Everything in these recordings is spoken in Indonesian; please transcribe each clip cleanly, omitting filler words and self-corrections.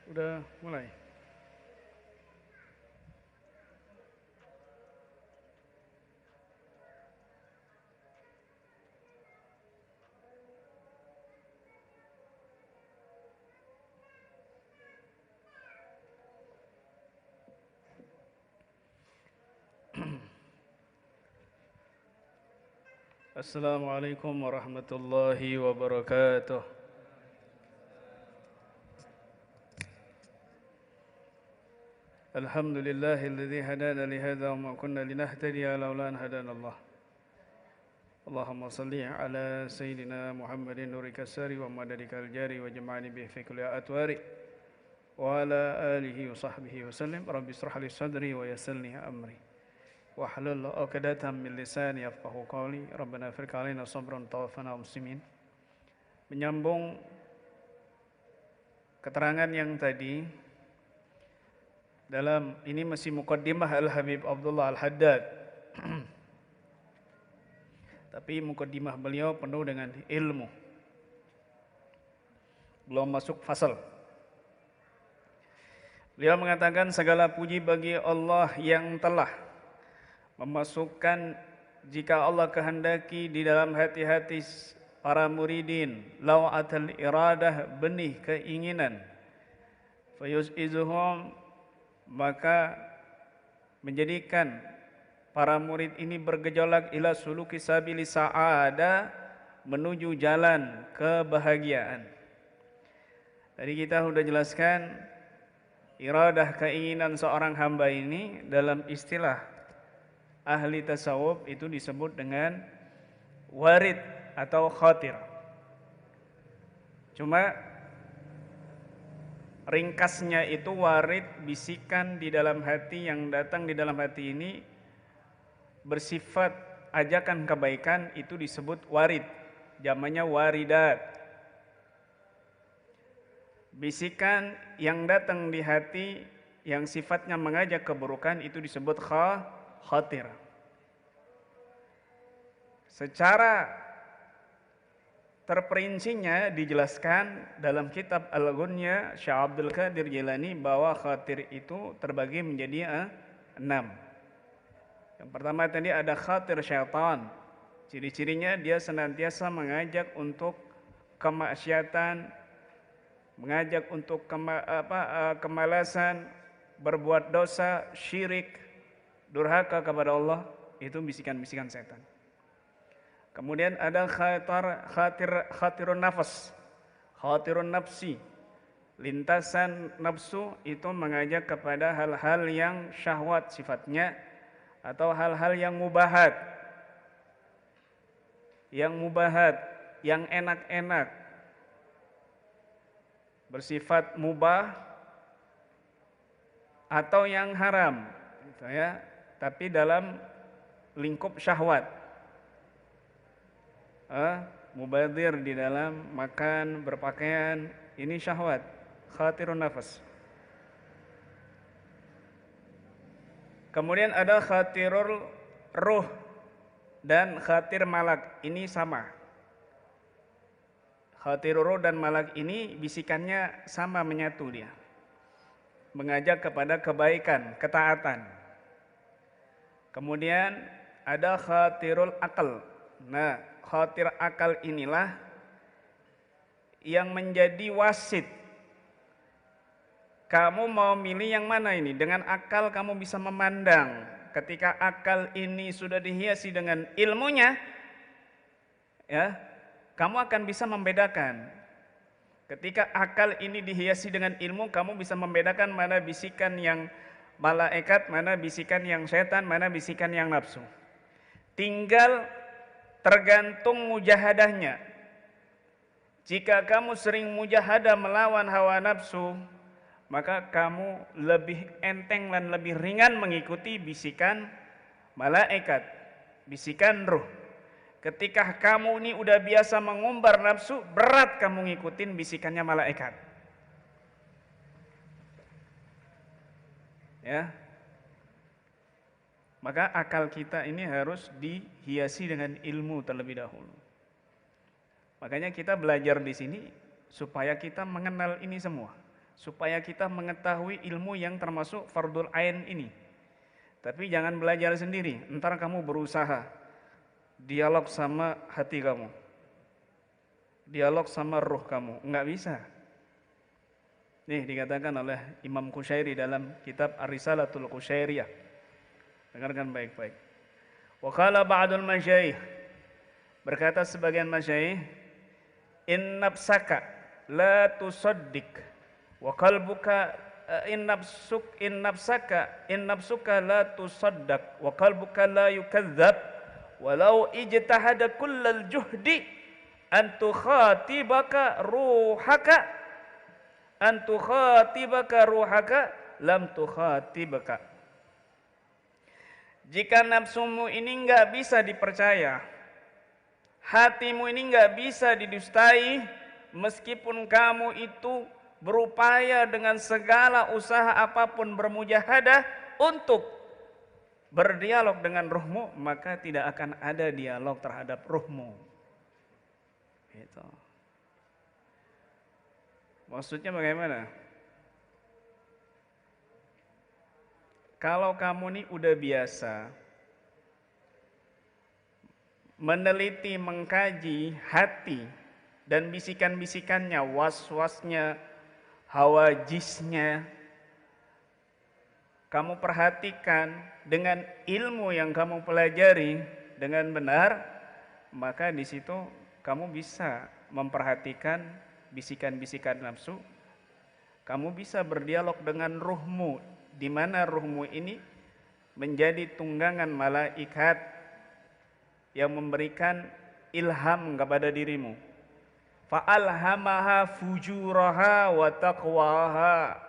Udah mulai. Assalamualaikum warahmatullahi wabarakatuh. Alhamdulillahilladzi hadana li hadza wa ma kunna linahtadiya laula an hadana Allah. Allahumma salli ala sayyidina Muhammadin nurika sari wa madadikal jari wa jama'ani bi fi kulli atwari wa ala alihi wa sahbihi wa sallim. Rabbi israh li sadri wa yassir li amri wahlul 'uqdatam min lisani yafqahu qawli. Rabbana afriq 'alaina sabran tawaffana muslimin. Menyambung keterangan yang tadi, dalam ini masih muqaddimah Al-Habib Abdullah Al-Haddad. Tapi muqaddimah beliau penuh dengan ilmu. Belum masuk fasal. Beliau mengatakan segala puji bagi Allah yang telah memasukkan, jika Allah kehendaki, di dalam hati-hati para muridin law'atul iradah, benih keinginan, fayuz'izuhum, maka menjadikan para murid ini bergejolak ila suluki sabili sa'ada, menuju jalan kebahagiaan. Tadi kita sudah jelaskan iradah, keinginan seorang hamba ini dalam istilah ahli tasawuf itu disebut dengan warid atau khatir. Cuma ringkasnya itu warid, bisikan di dalam hati yang datang di dalam hati ini bersifat ajakan kebaikan, itu disebut warid, jamannya waridat. Bisikan yang datang di hati yang sifatnya mengajak keburukan itu disebut khatir. Secara terperincinya dijelaskan dalam kitab Al-Ghunya Syekh Abdul Qadir Jilani bahwa khatir itu terbagi menjadi 6. Yang pertama tadi ada khatir syaitan. Ciri-cirinya dia senantiasa mengajak untuk kemaksiatan, mengajak untuk kemalasan, berbuat dosa, syirik, durhaka kepada Allah. Itu bisikan-bisikan setan. Kemudian ada khatirun nafas, khatirun nafsi. Lintasan nafsu itu mengajak kepada hal-hal yang syahwat sifatnya, atau hal-hal yang mubahat, yang enak-enak, bersifat mubah atau yang haram, gitu ya, tapi dalam lingkup syahwat. Mubadir di dalam makan, berpakaian, ini syahwat, khatirun nafas. Kemudian ada khatirul ruh dan khatir malak, ini sama. Khatirul ruh dan malak ini bisikannya sama, menyatu dia, mengajak kepada kebaikan, ketaatan. Kemudian ada khatirul akal. Nah, khatir akal inilah yang menjadi wasit. Kamu mau milih yang mana ini? Dengan akal kamu bisa memandang. Ketika akal ini sudah dihiasi dengan ilmunya, ya, kamu akan bisa membedakan. Ketika akal ini dihiasi dengan ilmu, kamu bisa membedakan mana bisikan yang malaikat, mana bisikan yang setan, mana bisikan yang nafsu. Tinggal tergantung mujahadahnya. Jika kamu sering mujahadah melawan hawa nafsu, maka kamu lebih enteng dan lebih ringan mengikuti bisikan malaikat, bisikan ruh. Ketika kamu ini udah biasa mengumbar nafsu, berat kamu ngikutin bisikannya malaikat. Ya. Maka akal kita ini harus dihiasi dengan ilmu terlebih dahulu. Makanya kita belajar di sini supaya kita mengenal ini semua. supaya kita mengetahui ilmu yang termasuk fardul ain ini. Tapi jangan belajar sendiri, ntar kamu berusaha dialog sama hati kamu, dialog sama ruh kamu, nggak bisa. Nih dikatakan oleh Imam Qushairi dalam kitab Ar-Risalatul Qushairiyah. Dengarkan baik-baik. Wa qala ba'dul masyayikh, berkata sebagian masyayikh, in nafsaka la tusaddiq wa qalbuka in nafsuka la tusaddaq wa qalbuka la yukadzdzab walau ijtahada kullal juhdi an tukhatibaka ruhaka lam tukhatibaka. Jika nafsumu ini enggak bisa dipercaya, hatimu ini enggak bisa didustai, meskipun kamu itu berupaya dengan segala usaha apapun bermujahadah untuk berdialog dengan ruhmu, maka tidak akan ada dialog terhadap ruhmu. Gitu. Maksudnya bagaimana? Kalau kamu nih udah biasa meneliti, mengkaji hati dan bisikan-bisikannya, was-wasnya, hawajisnya, kamu perhatikan dengan ilmu yang kamu pelajari dengan benar, maka di situ kamu bisa memperhatikan bisikan-bisikan nafsu. Kamu bisa berdialog dengan ruhmu, di mana ruhmu ini menjadi tunggangan malaikat yang memberikan ilham kepada dirimu. Fa'alhamaha fujuraha wa taqwaha.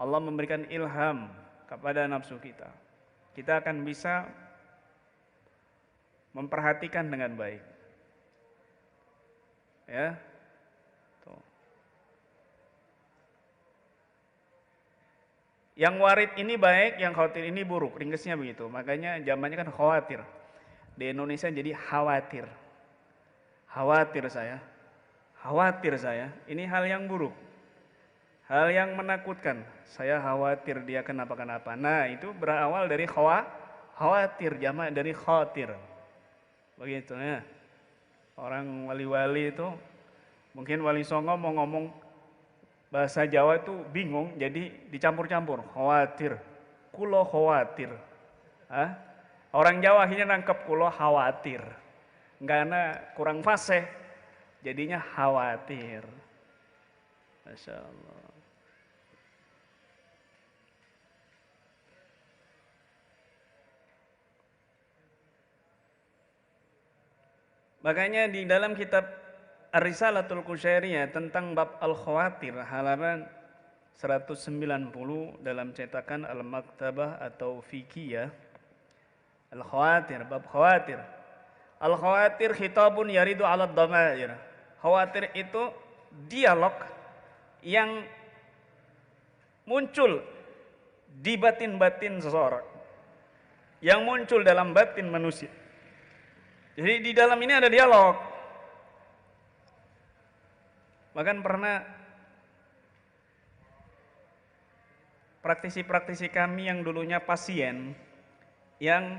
Allah memberikan ilham kepada nafsu kita. Kita akan bisa memperhatikan dengan baik. Ya. Tuh. Yang warid ini baik, yang khawatir ini buruk. Ringkasnya begitu. Makanya zamannya kan khawatir. Di Indonesia jadi khawatir. Khawatir saya. Ini hal yang buruk. Hal yang menakutkan. Saya khawatir dia kenapa-kenapa. Nah, itu berawal dari khawatir, jamak dari khawatir. Begitu ya. Orang wali-wali itu, mungkin Wali Songo mau ngomong bahasa Jawa itu bingung, jadi dicampur-campur. Khawatir, kulo khawatir. Hah? Orang Jawa akhirnya nangkep kulo khawatir. Karena kurang fasih, jadinya khawatir. Masya Allah. Makanya di dalam kitab Ar-Risalatul Qushairiyah tentang bab al-khawatir halaman 190 dalam cetakan Al-Maktabah atau Fikiyah, al-khawatir, bab khawatir. Al-khawatir khitabun yaridu 'ala dhamair. Khawatir itu dialog yang muncul di batin-batin seseorang, yang muncul dalam batin manusia. Jadi di dalam ini ada dialog. Bahkan pernah praktisi-praktisi kami yang dulunya pasien, yang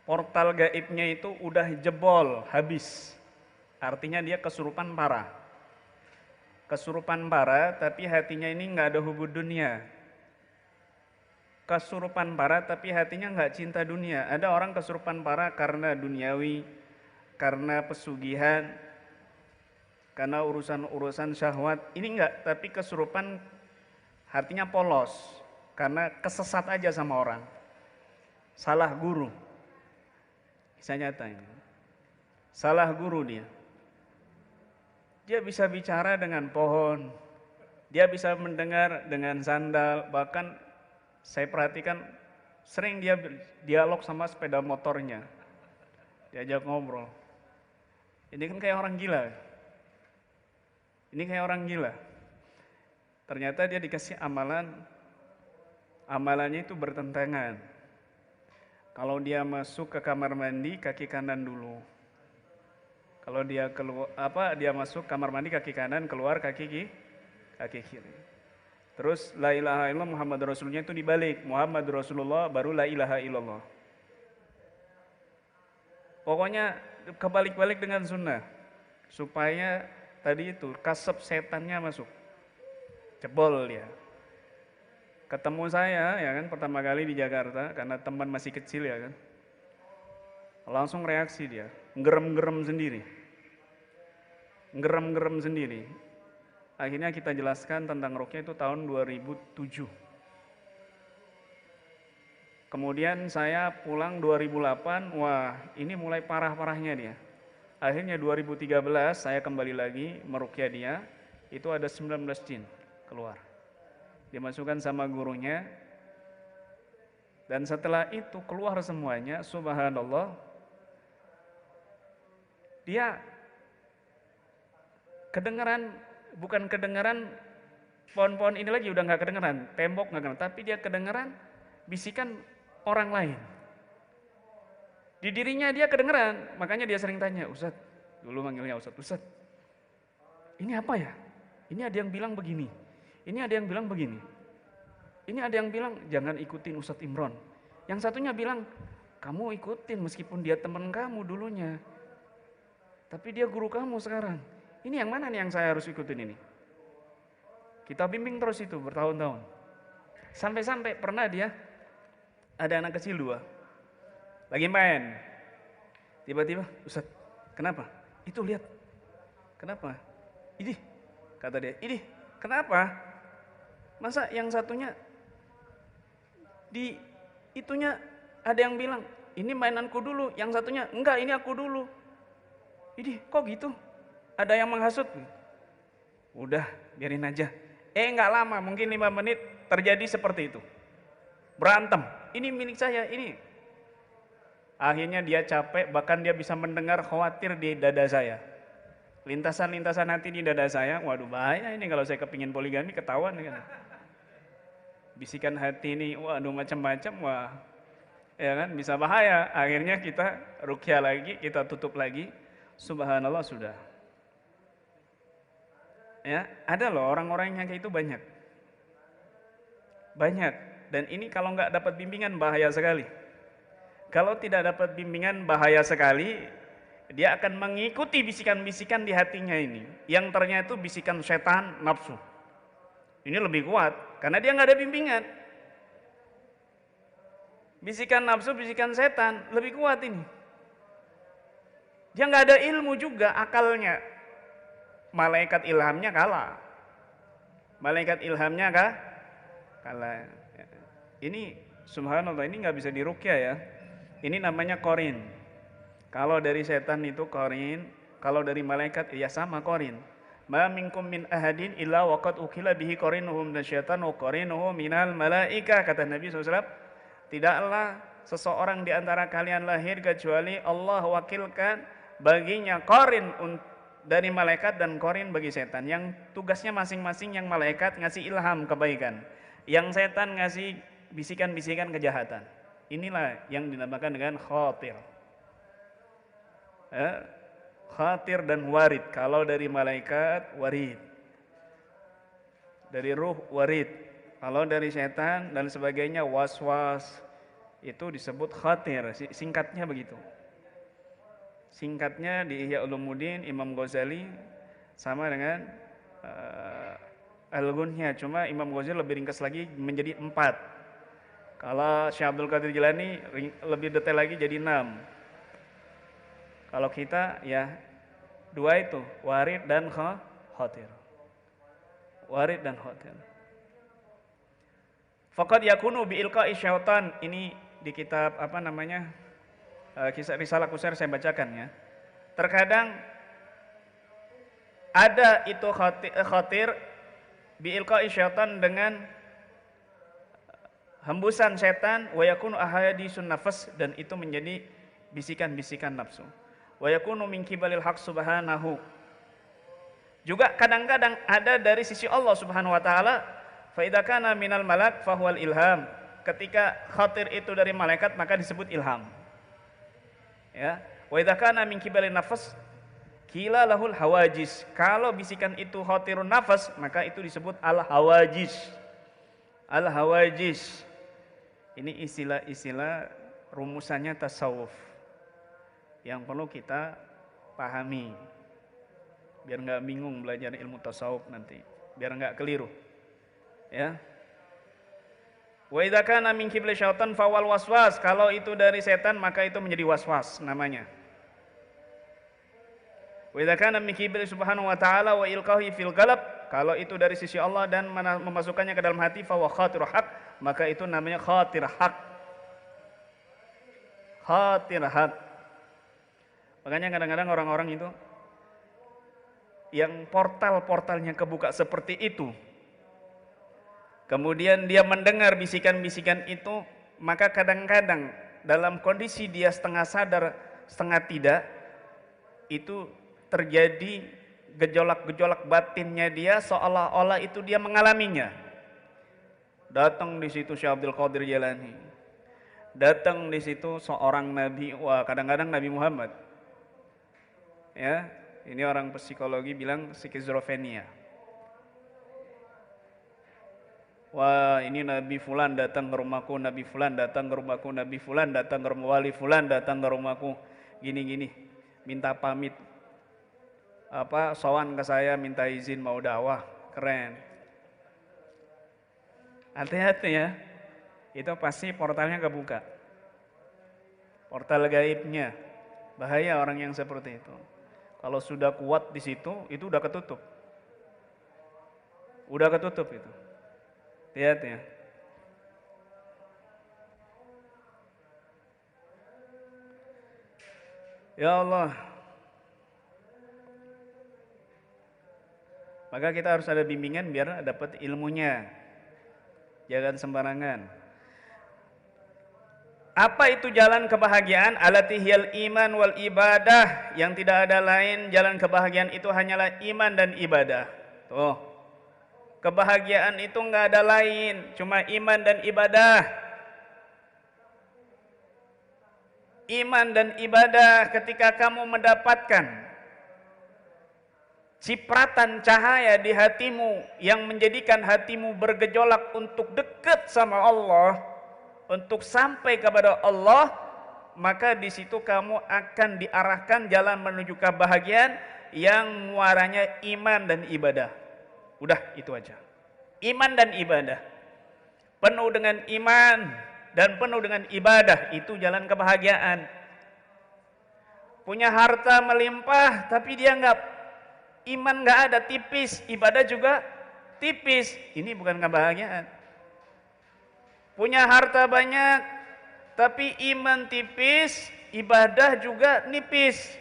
portal gaibnya itu udah jebol, habis. Artinya dia kesurupan parah. Kesurupan parah tapi hatinya ini nggak ada hubud dunia. Kesurupan parah tapi hatinya nggak cinta dunia. Ada orang kesurupan parah karena duniawi, karena pesugihan, karena urusan-urusan syahwat. Ini enggak, tapi kesurupan hatinya polos karena kesesat aja sama orang, salah guru. Bisa nyata ini. Salah guru dia. Dia bisa bicara dengan pohon, dia bisa mendengar dengan sandal, bahkan saya perhatikan sering dia dialog sama sepeda motornya, diajak ngobrol. Ini kan kayak orang gila. Ini kayak orang gila. Ternyata dia dikasih amalan, amalannya itu bertentangan. Kalau dia masuk ke kamar mandi, kaki kanan dulu. Kalau dia keluar dia masuk kamar mandi kaki kanan, keluar kaki kaki kiri. Terus la ilaha illallah Muhammad Rasulullah itu dibalik, Muhammad Rasulullah baru la ilaha illallah. Pokoknya kebalik-balik dengan sunnah, supaya tadi itu kasep setannya masuk, jebol dia. Ketemu saya ya kan pertama kali di Jakarta karena teman masih kecil ya kan, langsung reaksi dia, ngerem-ngerem sendiri, ngerem-ngerem sendiri. Akhirnya kita jelaskan tentang ruqyah itu tahun 2007. Kemudian saya pulang 2008, wah ini mulai parah-parahnya dia. Akhirnya 2013 saya kembali lagi meruqyah dia, itu ada 19 jin keluar. Dimasukkan sama gurunya, dan setelah itu keluar semuanya, subhanallah, dia kedengeran, bukan kedengeran pohon-pohon ini lagi udah nggak kedengeran, tembok nggak kedengeran, tapi dia kedengeran bisikan orang lain. Di dirinya dia kedengeran, makanya dia sering tanya, Ustaz, dulu manggilnya Ustaz, Ustaz, ini apa ya? Ini ada yang bilang begini, ini ada yang bilang begini, ini ada yang bilang jangan ikutin Ustaz Imron. Yang satunya bilang, kamu ikutin meskipun dia teman kamu dulunya, tapi dia guru kamu sekarang. Ini yang mana nih yang saya harus ikutin ini? Kita bimbing terus itu bertahun-tahun. Sampai-sampai pernah dia, ada anak kecil 2, lagi main. Tiba-tiba, Ustaz, kenapa? Itu lihat. Kenapa? Ini, kata dia, ini, kenapa? Masa yang satunya, di itunya ada yang bilang, ini mainanku dulu. Yang satunya, enggak, ini aku dulu. Ini, kok gitu? Ada yang menghasut. Udah, biarin aja. Enggak lama, mungkin 5 menit terjadi seperti itu. Berantem, ini milik saya, ini. Akhirnya dia capek, bahkan dia bisa mendengar khawatir di dada saya. Lintasan-lintasan hati di dada saya, waduh bahaya ini kalau saya kepingin poligami ketahuan kan. Bisikan hati ini, waduh macam-macam, wah. Ya kan, bisa bahaya. Akhirnya kita ruqyah lagi, kita tutup lagi. Subhanallah sudah. Ya, ada loh orang-orang yang kayak itu banyak. Banyak. Dan ini kalau nggak dapat bimbingan bahaya sekali. Kalau tidak dapat bimbingan bahaya sekali, dia akan mengikuti bisikan-bisikan di hatinya ini. Yang ternyata itu bisikan setan, nafsu. Ini lebih kuat, karena dia nggak ada bimbingan. Bisikan nafsu, bisikan setan, lebih kuat ini. Dia nggak ada ilmu juga, akalnya. Malaikat ilhamnya kalah. Malaikat ilhamnya kalah. Ini subhanallah, ini nggak bisa diruqyah ya. Ini namanya qarin. Kalau dari setan itu qarin, kalau dari malaikat ya sama qarin. Ma minkum min ahadin illa waqad ukila bihi qarinuhum dan syaitan wa qarinuhu minal malaika, kata Nabi SAW. Tidaklah seseorang di antara kalian lahir kecuali Allah wakilkan baginya qarin dari malaikat dan qarin bagi setan, yang tugasnya masing-masing. Yang malaikat ngasih ilham kebaikan, yang setan ngasih bisikan-bisikan kejahatan. Inilah yang dinamakan dengan khatir. Khatir dan warid. Kalau dari malaikat, warid. Dari ruh, warid. Kalau dari setan dan sebagainya, waswas. Itu disebut khatir. Singkatnya begitu. Singkatnya di Ihya Ulumuddin Imam Ghazali sama dengan Al-Ghunyah. Cuma Imam Ghazali lebih ringkas lagi menjadi 4. Kalau Syekh Abdul Qadir Jilani lebih detail lagi jadi 6. Kalau kita ya 2 itu, warid dan khatir. Warid dan khatir. Faqad yakunu bi ilqa'i syaitan. Ini di kitab apa namanya? Kisah Risalah Qushair saya bacakan ya. Terkadang ada itu khatir bi ilqa'i syaitan dengan hembusan setan, wa yakunu ahadisun nafas, dan itu menjadi bisikan-bisikan nafsu. Wa yakunu min kibalil haq subhanahu. Juga kadang-kadang ada dari sisi Allah Subhanahu wa taala, fa idza kana minal malak fa huwal ilham. Ketika khatir itu dari malaikat maka disebut ilham. Ya, wa idza kana min kibalin nafas, Qila lahul hawajis. Kalau bisikan itu khatirun nafas, maka itu disebut al-hawajis. Al-hawajis. Ini istilah-istilah rumusannya tasawuf yang perlu kita pahami. Biar nggak bingung belajar ilmu tasawuf nanti. Biar nggak keliru. Ya. Wa idza kana min qibli syaitan fawal waswas. Kalau itu dari setan maka itu menjadi waswas namanya. Wa idza kana min qibli subhanahu wa ta'ala wa ilqahi fil qalb. Kalau itu dari sisi Allah dan memasukkannya ke dalam hati fa wa khatir haq, maka itu namanya khatir haq. Khatir haq. Makanya kadang-kadang orang-orang itu yang portal-portalnya kebuka seperti itu, kemudian dia mendengar bisikan-bisikan itu, maka kadang-kadang dalam kondisi dia setengah sadar, setengah tidak, itu terjadi gejolak-gejolak batinnya dia seolah-olah itu dia mengalaminya. Datang di situ Syekh Abdul Qadir Jailani. Datang di situ seorang nabi, wah kadang-kadang Nabi Muhammad. Ya, ini orang psikologi bilang skizofrenia. Wah, ini Nabi Fulan datang ke rumahku, Nabi Fulan datang ke rumahku, Nabi Fulan datang ke rumah wali Fulan datang ke rumahku. Gini-gini, minta pamit. Sowan ke saya minta izin mau dakwah. Keren. Hati-hati ya. Itu pasti portalnya kebuka. Portal gaibnya. Bahaya orang yang seperti itu. Kalau sudah kuat di situ, itu udah ketutup. Udah ketutup itu. Lihat ya. Ya Allah. Maka kita harus ada bimbingan biar dapat ilmunya. Jangan sembarangan. Apa itu jalan kebahagiaan? Alatihiyal iman wal ibadah. Yang tidak ada lain jalan kebahagiaan itu hanyalah iman dan ibadah. Tuh. Kebahagiaan itu enggak ada lain, cuma iman dan ibadah. Iman dan ibadah ketika kamu mendapatkan cipratan cahaya di hatimu yang menjadikan hatimu bergejolak untuk dekat sama Allah, untuk sampai kepada Allah, maka di situ kamu akan diarahkan jalan menuju kebahagiaan yang muaranya iman dan ibadah. Udah itu aja. Iman dan ibadah. Penuh dengan iman dan penuh dengan ibadah, itu jalan kebahagiaan. Punya harta melimpah tapi dia iman nggak ada, tipis, ibadah juga tipis. Ini bukan kebahagiaan. Punya harta banyak tapi iman tipis, ibadah juga nipis.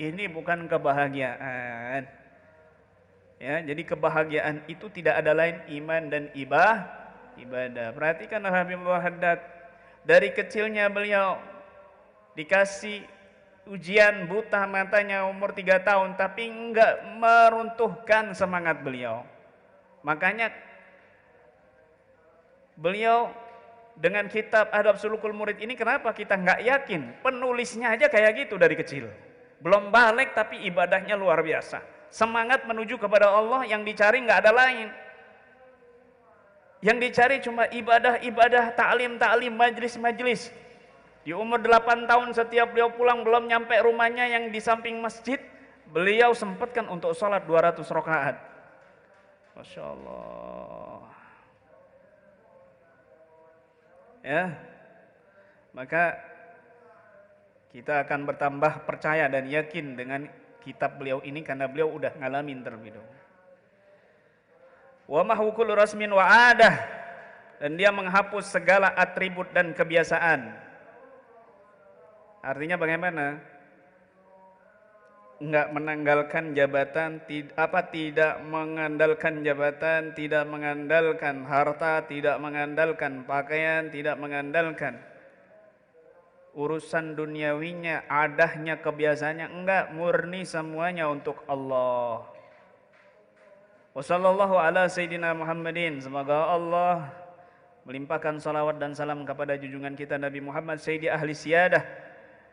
Ini bukan kebahagiaan. Ya, jadi kebahagiaan itu tidak ada lain iman dan ibadah. Perhatikan Habibullah Haddad, dari kecilnya beliau dikasih ujian buta matanya umur 3 tahun, tapi enggak meruntuhkan semangat beliau. Makanya beliau dengan kitab Adab Sulukul Murid ini kenapa kita enggak yakin? Penulisnya aja kayak gitu dari kecil. Belum balik tapi ibadahnya luar biasa. Semangat menuju kepada Allah, yang dicari enggak ada lain. Yang dicari cuma ibadah-ibadah, ta'lim-ta'lim, majlis-majlis. Di umur 8 tahun setiap beliau pulang belum nyampe rumahnya yang di samping masjid, beliau sempatkan untuk sholat 200 rakaat. Masya Allah. Ya, maka kita akan bertambah percaya dan yakin dengan kitab beliau ini karena beliau udah ngalamin terlebih dahulu. Wa mahwukul rasmin wa adah, dan dia menghapus segala atribut dan kebiasaan. Artinya bagaimana? Enggak menanggalkan jabatan, tidak mengandalkan jabatan, tidak mengandalkan harta, tidak mengandalkan pakaian, tidak mengandalkan urusan duniawinya, adahnya, kebiasaannya, enggak, murni semuanya untuk Allah. Wassallallahu ala sayyidina Muhammadin. Semoga Allah melimpahkan salawat dan salam kepada junjungan kita Nabi Muhammad Sayyidi Ahli Siyadah,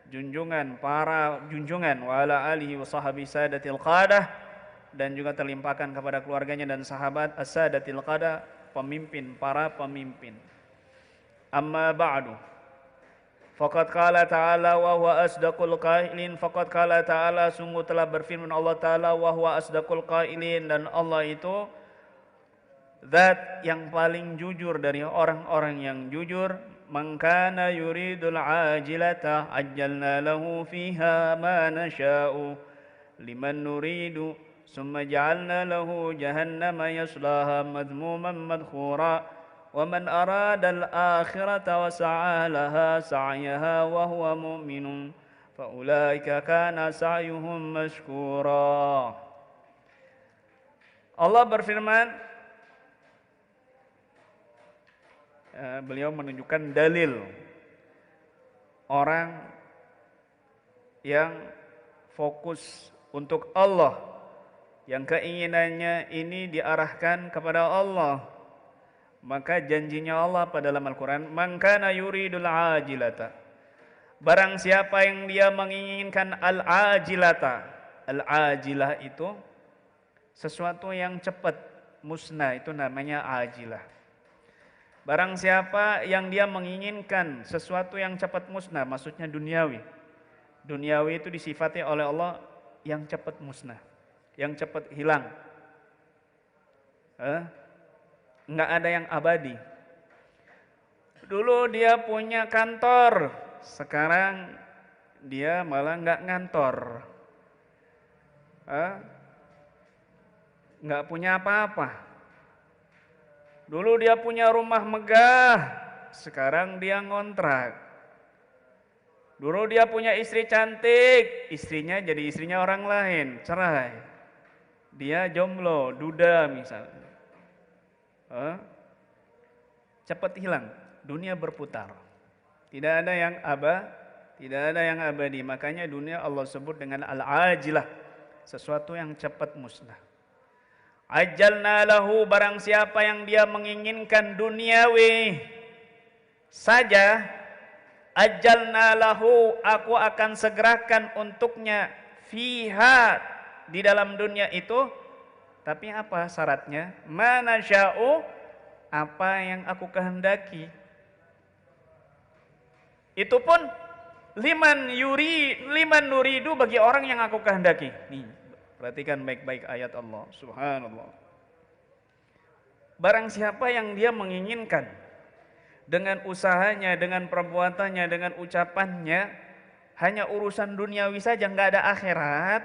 junjungan para junjungan wa ala alihi wa sahbihi sadatil qadah, dan juga terlimpahkan kepada keluarganya dan sahabat as-sadatil qadah, pemimpin para pemimpin. Amma ba'du, faqad qala ta'ala wa huwa asdaqul qailin, faqad qala ta'ala, sungguh telah berfirman Allah Ta'ala, wa huwa asdaqul qailin, dan Allah itu zat yang paling jujur dari orang-orang yang jujur. Man kana yuridul ajilata ajjalna lahu fiha ma nasha'u liman nuridu summa ja'alna lahu jahannama yaslaha madhmuman madkhura wa man arada al-akhirata wa sa'a laha sa'yaha wa huwa mu'minun fa ulaika kana sa'yuhum mashkura. Allah berfirman, beliau menunjukkan dalil orang yang fokus untuk Allah, yang keinginannya ini diarahkan kepada Allah, maka janjinya Allah pada dalam Al-Quran, man kana yuridul ajilata, barang siapa yang dia menginginkan al-ajilata. Al-ajilah itu sesuatu yang cepat, musnah, itu namanya ajilah. Barang siapa yang dia menginginkan sesuatu yang cepat musnah, maksudnya duniawi. Duniawi itu disifati oleh Allah yang cepat musnah, yang cepat hilang. Enggak ada yang abadi. Dulu dia punya kantor, sekarang dia malah enggak ngantor. Enggak punya apa-apa. Dulu dia punya rumah megah, sekarang dia ngontrak. Dulu dia punya istri cantik, istrinya jadi istrinya orang lain, cerai. Dia jomblo, duda misalnya. Cepat hilang, dunia berputar. Tidak ada yang abadi. Makanya dunia Allah sebut dengan al-ajilah, sesuatu yang cepat musnah. Ajjalna lahu, barang siapa yang dia menginginkan duniawi saja, ajjalna lahu, aku akan segerakan untuknya, fiha, di dalam dunia itu. Tapi apa syaratnya? Mana sya'u, apa yang aku kehendaki. Itu pun liman nuridu, bagi orang yang aku kehendaki. Nih, perhatikan baik-baik ayat Allah, subhanallah. Barang siapa yang dia menginginkan dengan usahanya, dengan perbuatannya, dengan ucapannya, hanya urusan duniawi saja, nggak ada akhirat,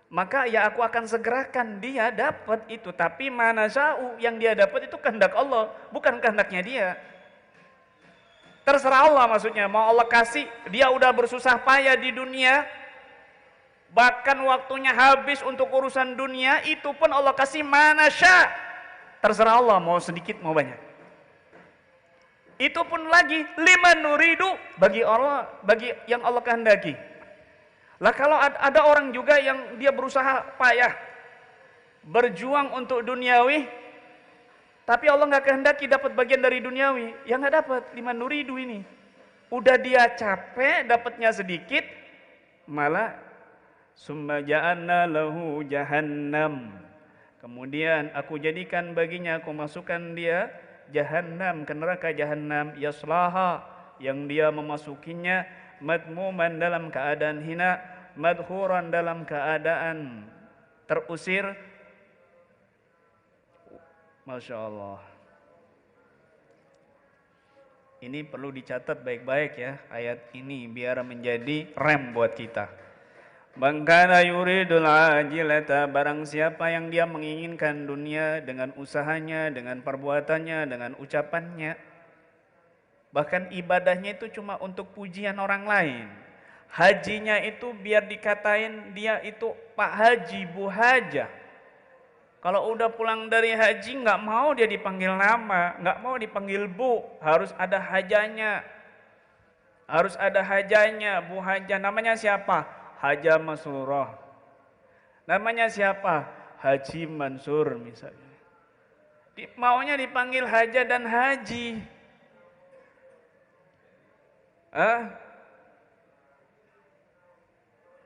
maka ya aku akan segerakan dia dapat itu. Tapi mana sya'u, yang dia dapat itu kehendak Allah, bukan kehendaknya dia. Terserah Allah, maksudnya mau Allah kasih, dia udah bersusah payah di dunia, bahkan waktunya habis untuk urusan dunia, itu pun Allah kasih mana sya'. Terserah Allah, mau sedikit mau banyak. Itu pun lagi liman nuridu, bagi Allah, bagi yang Allah kehendaki. Lah kalau ada orang juga yang dia berusaha payah berjuang untuk duniawi, tapi Allah nggak kehendaki dapat bagian dari duniawi, ya nggak dapat liman nuridu ini. Udah dia capek, dapatnya sedikit, malah summa ja'alna lahu jahannam. Kemudian aku jadikan baginya, aku masukkan dia jahannam, ke neraka jahannam, yaslaha, yang dia memasukinya, madmuman, dalam keadaan hina, madhuran, dalam keadaan terusir. Masya Allah. Ini perlu dicatat baik-baik ya, ayat ini, biar menjadi rem buat kita. Man kana yuridul ajilata, barang siapa yang dia menginginkan dunia dengan usahanya, dengan perbuatannya, dengan ucapannya, bahkan ibadahnya itu cuma untuk pujian orang lain. Hajinya itu biar dikatain dia itu Pak Haji, Bu Haja. Kalau udah pulang dari haji nggak mau dia dipanggil nama, nggak mau dipanggil Bu, harus ada hajanya. Harus ada hajanya, Bu Haja. Namanya siapa? Haja Masurah. Namanya siapa? Haji Mansur misalnya. Maunya dipanggil Haja dan Haji.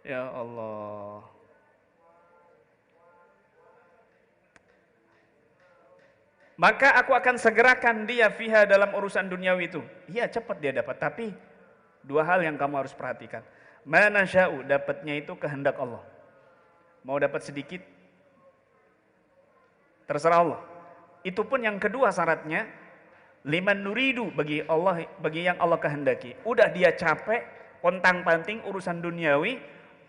Ya Allah. Maka aku akan segerakan dia fiha dalam urusan duniawi itu. Iya, cepat dia dapat, tapi dua hal yang kamu harus perhatikan. Mana sya'u, dapatnya itu kehendak Allah. Mau dapat sedikit, terserah Allah. Itu pun yang kedua syaratnya, liman nuridu, bagi Allah, bagi yang Allah kehendaki. Udah dia capek, pontang-panting urusan duniawi,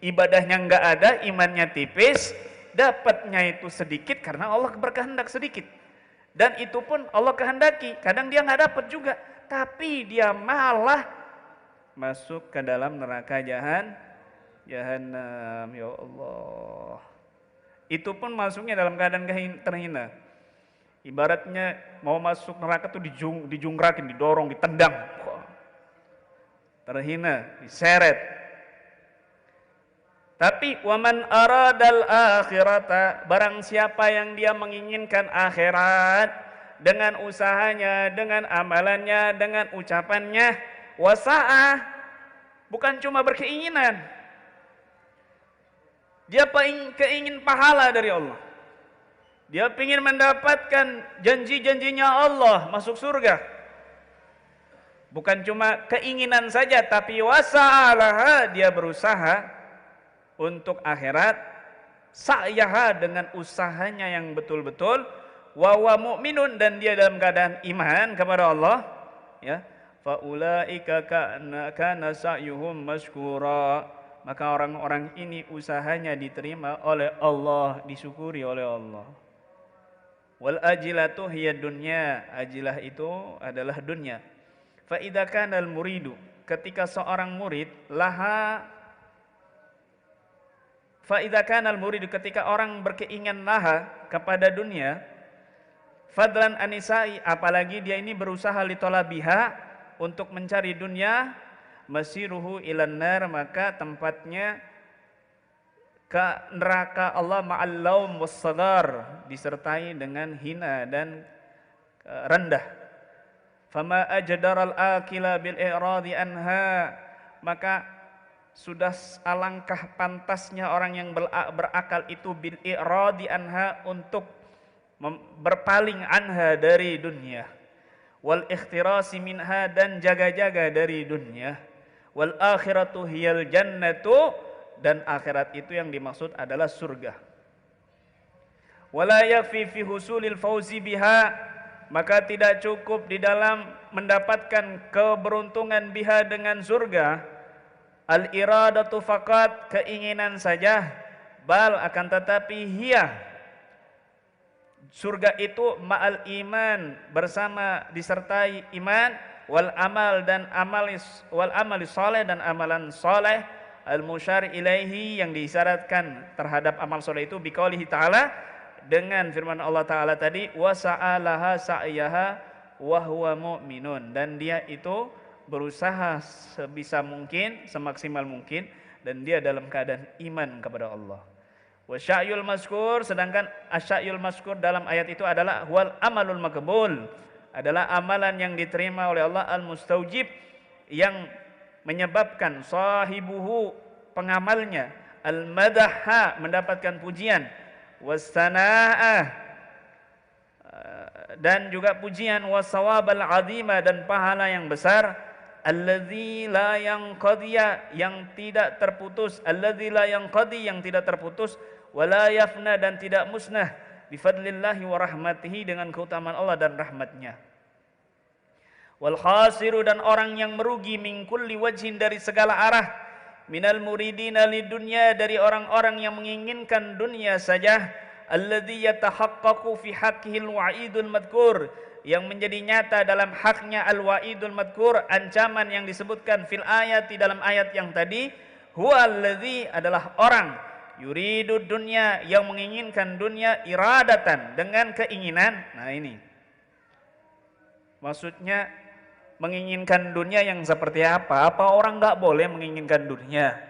ibadahnya enggak ada, imannya tipis, dapatnya itu sedikit karena Allah berkehendak sedikit. Dan itu pun Allah kehendaki, kadang dia nggak dapat juga, tapi dia malah masuk ke dalam neraka jahanam. Ya Allah. Itu pun masuknya dalam keadaan terhina. Ibaratnya mau masuk neraka tuh dijungrakin, didorong, ditendang. Terhina, diseret. Tapi waman aradal akhirata, barang siapa yang dia menginginkan akhirat dengan usahanya, dengan amalannya, dengan ucapannya, wasa'ah, bukan cuma berkeinginan. Dia keingin pahala dari Allah. Dia ingin mendapatkan janji-janjinya Allah, masuk surga. Bukan cuma keinginan saja, tapi wasa'alaha, dia berusaha untuk akhirat, sa'yaha, dengan usahanya yang betul-betul, wa mu'minun, dan dia dalam keadaan iman kepada Allah, ya, fa ulaika kana sa'yuhum mashkura, maka orang-orang ini usahanya diterima oleh Allah, disyukuri oleh Allah. Wal ajilatu hiya dunya, ajilah itu adalah dunia. Fa idza kana al muridu, ketika seorang murid, laha, fa'idha kanal muridu, ketika orang berkeinginan laha kepada dunia, fadlan anisai, apalagi dia ini berusaha litolabiha, untuk mencari dunia, masiruhu ilan nar, maka tempatnya ke neraka Allah ma'allaum wassagar, disertai dengan hina dan rendah. Fama ajdaral akila bil i'radi anha, maka sudah alangkah pantasnya orang yang berakal itu bil i'radi anha, untuk berpaling anha dari dunia, wal ikhtirasi minha, dan jaga-jaga dari dunia, wal akhiratu hiyal jannatu, dan akhirat itu yang dimaksud adalah surga. Wala yakfi fi husulil fauzi biha, maka tidak cukup di dalam mendapatkan keberuntungan biha, dengan surga, al-iradatu faqat, keinginan saja, bal, akan tetapi hiya, surga itu ma'al iman, bersama disertai iman, wal amal, dan wal amali saleh, dan amalan saleh, al musyar ilaihi, yang disyaratkan terhadap amal saleh itu biqaulihi ta'ala, dengan firman Allah Ta'ala tadi, wa sa'alaha sa'yaha wa huwa mu'minun, dan dia itu berusaha sebisa mungkin, semaksimal mungkin, dan dia dalam keadaan iman kepada Allah. Wa sya'yul mazkur, sedangkan asya'yul mazkur dalam ayat itu adalah wal amalul maqbul, adalah amalan yang diterima oleh Allah, al mustaujib, yang menyebabkan sahibuhu, pengamalnya, al madahha, mendapatkan pujian, wassana'ah, dan juga pujian, wasawabal azima, dan pahala yang besar, alladzi la yanqadiya, yang tidak terputus, alladzi la yanqadi, yang tidak terputus, wala yafna, dan tidak musnah, bifadlillahi wa rahmatihi, dengan keutamaan Allah dan rahmatnya. Wal khasiru, dan orang yang merugi, min kulli wajhin, dari segala arah, minal muridina lidunya, dari orang-orang yang menginginkan dunia saja, alladzi yatahaqqaqu fi haqqihil wa'idul madhkur, yang menjadi nyata dalam haknya al-wa'idul madhkur, ancaman yang disebutkan fil ayat, di dalam ayat yang tadi, huwa alladzi, adalah orang, yuridu dunya, yang menginginkan dunia, iradatan, dengan keinginan. Nah ini maksudnya, menginginkan dunia yang seperti apa? Apa orang nggak boleh menginginkan dunia?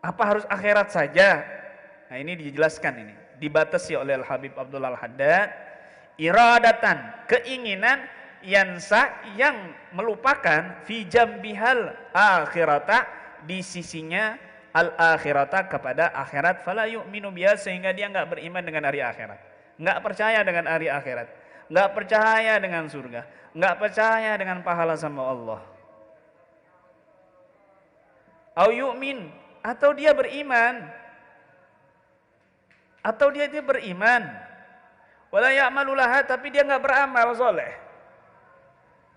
Apa harus akhirat saja? Nah ini dijelaskan, ini dibatasi oleh Al-Habib Abdul Al-Haddad. Iradatan, keinginan, yansa, yang melupakan, fi jambihal akhirata, di sisinya al-akhirata, kepada akhirat, fala yu'minu biha, sehingga dia enggak beriman dengan hari akhirat, enggak percaya dengan hari akhirat, enggak percaya dengan surga, enggak percaya dengan pahala sama Allah. Au yu'min, atau dia beriman, wala ya'malu laha, tapi dia enggak beramal soleh,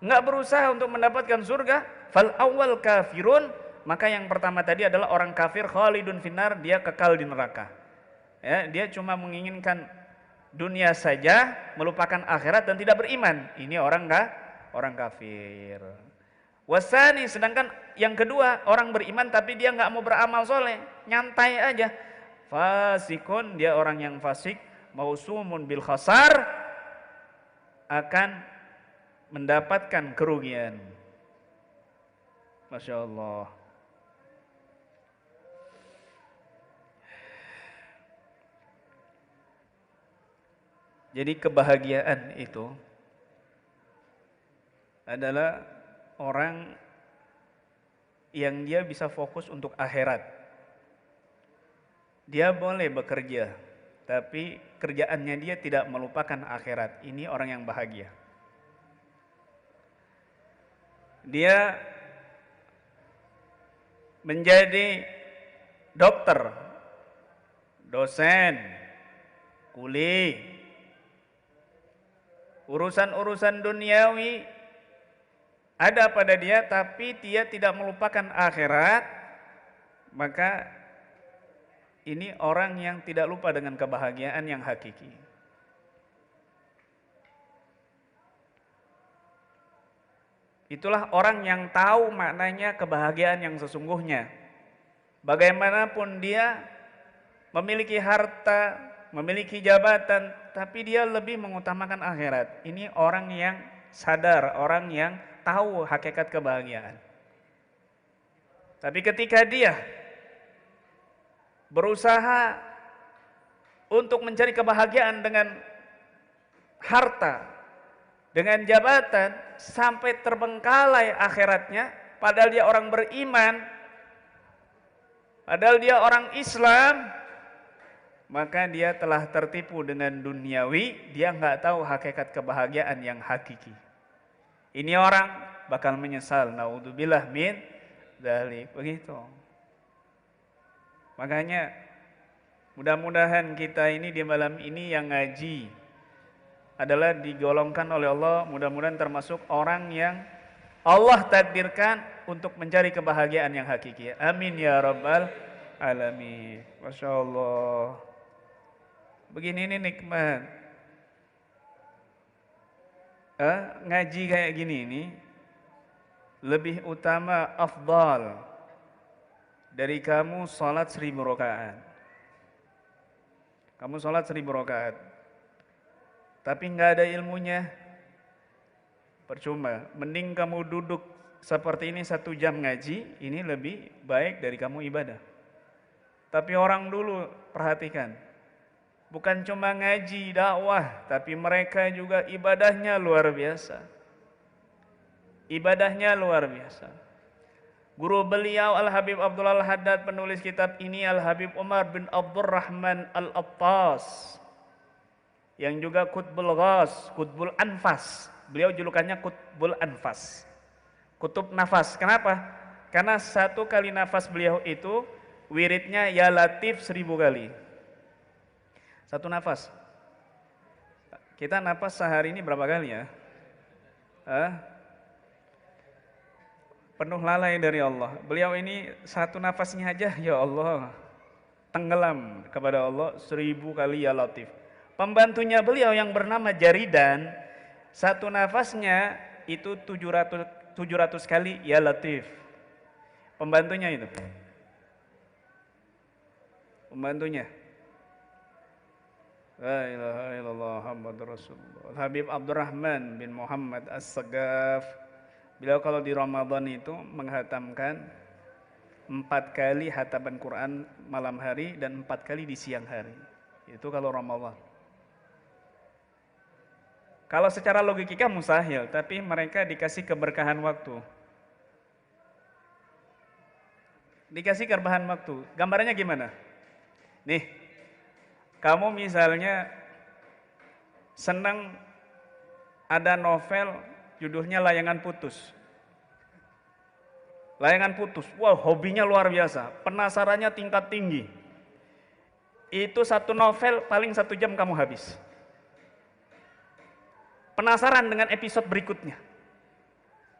enggak berusaha untuk mendapatkan surga, fal awal kafirun, maka yang pertama tadi adalah orang kafir, khalidun finnar, dia kekal di neraka. Ya, dia cuma menginginkan dunia saja, melupakan akhirat dan tidak beriman. Ini orang kafir. Wasani, sedangkan yang kedua orang beriman tapi dia nggak mau beramal soleh, nyantai aja. Fasikun, dia orang yang fasik, mausumun bil khasar, akan mendapatkan kerugian. Masya Allah. Jadi kebahagiaan itu adalah orang yang dia bisa fokus untuk akhirat. Dia boleh bekerja, tapi kerjaannya dia tidak melupakan akhirat. Ini orang yang bahagia. Dia menjadi dokter, dosen, kuli, urusan-urusan duniawi ada pada dia, tapi dia tidak melupakan akhirat, maka ini orang yang tidak lupa dengan kebahagiaan yang hakiki. Itulah orang yang tahu maknanya kebahagiaan yang sesungguhnya. Bagaimanapun dia memiliki harta, memiliki jabatan, tapi dia lebih mengutamakan akhirat. Ini orang yang sadar, orang yang tahu hakikat kebahagiaan. Tapi ketika dia berusaha untuk mencari kebahagiaan dengan harta, dengan jabatan, sampai terbengkalai akhiratnya, padahal dia orang beriman, padahal dia orang Islam, maka dia telah tertipu dengan duniawi, dia nggak tahu hakikat kebahagiaan yang hakiki. Ini orang bakal menyesal, naudzubillah min dzalik, begitu. Makanya mudah-mudahan kita ini di malam ini yang ngaji adalah digolongkan oleh Allah, mudah-mudahan termasuk orang yang Allah takdirkan untuk mencari kebahagiaan yang hakiki. Amin ya rabbal alamin. Masya Allah. Begini ini nikmat. Ngaji kayak gini ini lebih utama, afdal dari kamu sholat 1000 rakaat. Kamu sholat 1000 rakaat, tapi nggak ada ilmunya, percuma. Mending kamu duduk seperti ini 1 jam ngaji, ini lebih baik dari kamu ibadah. Tapi orang dulu perhatikan, bukan cuma ngaji dakwah, tapi mereka juga ibadahnya luar biasa. Ibadahnya luar biasa. Guru beliau Al-Habib Abdullah Al-Haddad, penulis kitab ini, Al-Habib Umar bin Abdurrahman Al-Attas, yang juga Qutbul Ghas, Qutbul Anfas. Beliau julukannya Qutbul Anfas, kutub nafas. Kenapa? Karena 1 kali nafas beliau itu wiridnya ya latif 1000 kali. 1 nafas. Kita nafas sehari ini berapa kali ya? Penuh lalai dari Allah. Beliau ini 1 nafasnya aja, ya Allah, tenggelam kepada Allah 1000 kali ya latif. Pembantunya beliau yang bernama Jaridan, 1 nafasnya itu 700 kali ya latif. Pembantunya itu. Pembantunya. La ilaha illallah Muhammadur Rasulullah. Habib Abdurrahman bin Muhammad As-Sagaf, beliau kalau di Ramadan itu menghatamkan 4 kali hataman Quran malam hari dan 4 kali di siang hari. Itu kalau Ramadan. Kalau secara logika mustahil, tapi mereka dikasih keberkahan waktu. Dikasih bahan waktu. Gambarnya gimana? Nih, kamu misalnya senang ada novel judulnya Layangan Putus. Layangan Putus, wow, hobinya luar biasa, penasarannya tingkat tinggi. Itu satu novel paling 1 jam kamu habis. Penasaran dengan episode berikutnya.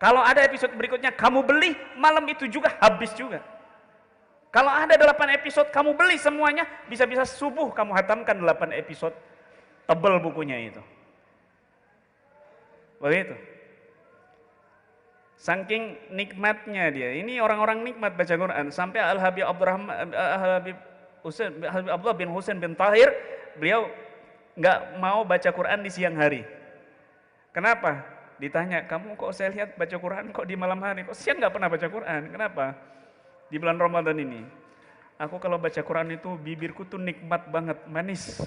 Kalau ada episode berikutnya kamu beli, malam itu juga habis juga. Kalau ada 8 episode kamu beli semuanya, bisa-bisa subuh kamu hatamkan 8 episode. Tebel bukunya itu. Begitu. Saking nikmatnya dia. Ini orang-orang nikmat baca Quran. Sampai Al-Habib Abdullah bin Husain bin Tahir, beliau nggak mau baca Quran di siang hari. Kenapa? Ditanya, kamu kok saya lihat baca Quran kok di malam hari? Kok siang nggak pernah baca Quran? Kenapa? Di bulan Ramadan ini. Aku kalau baca Quran itu bibirku tuh nikmat banget, manis.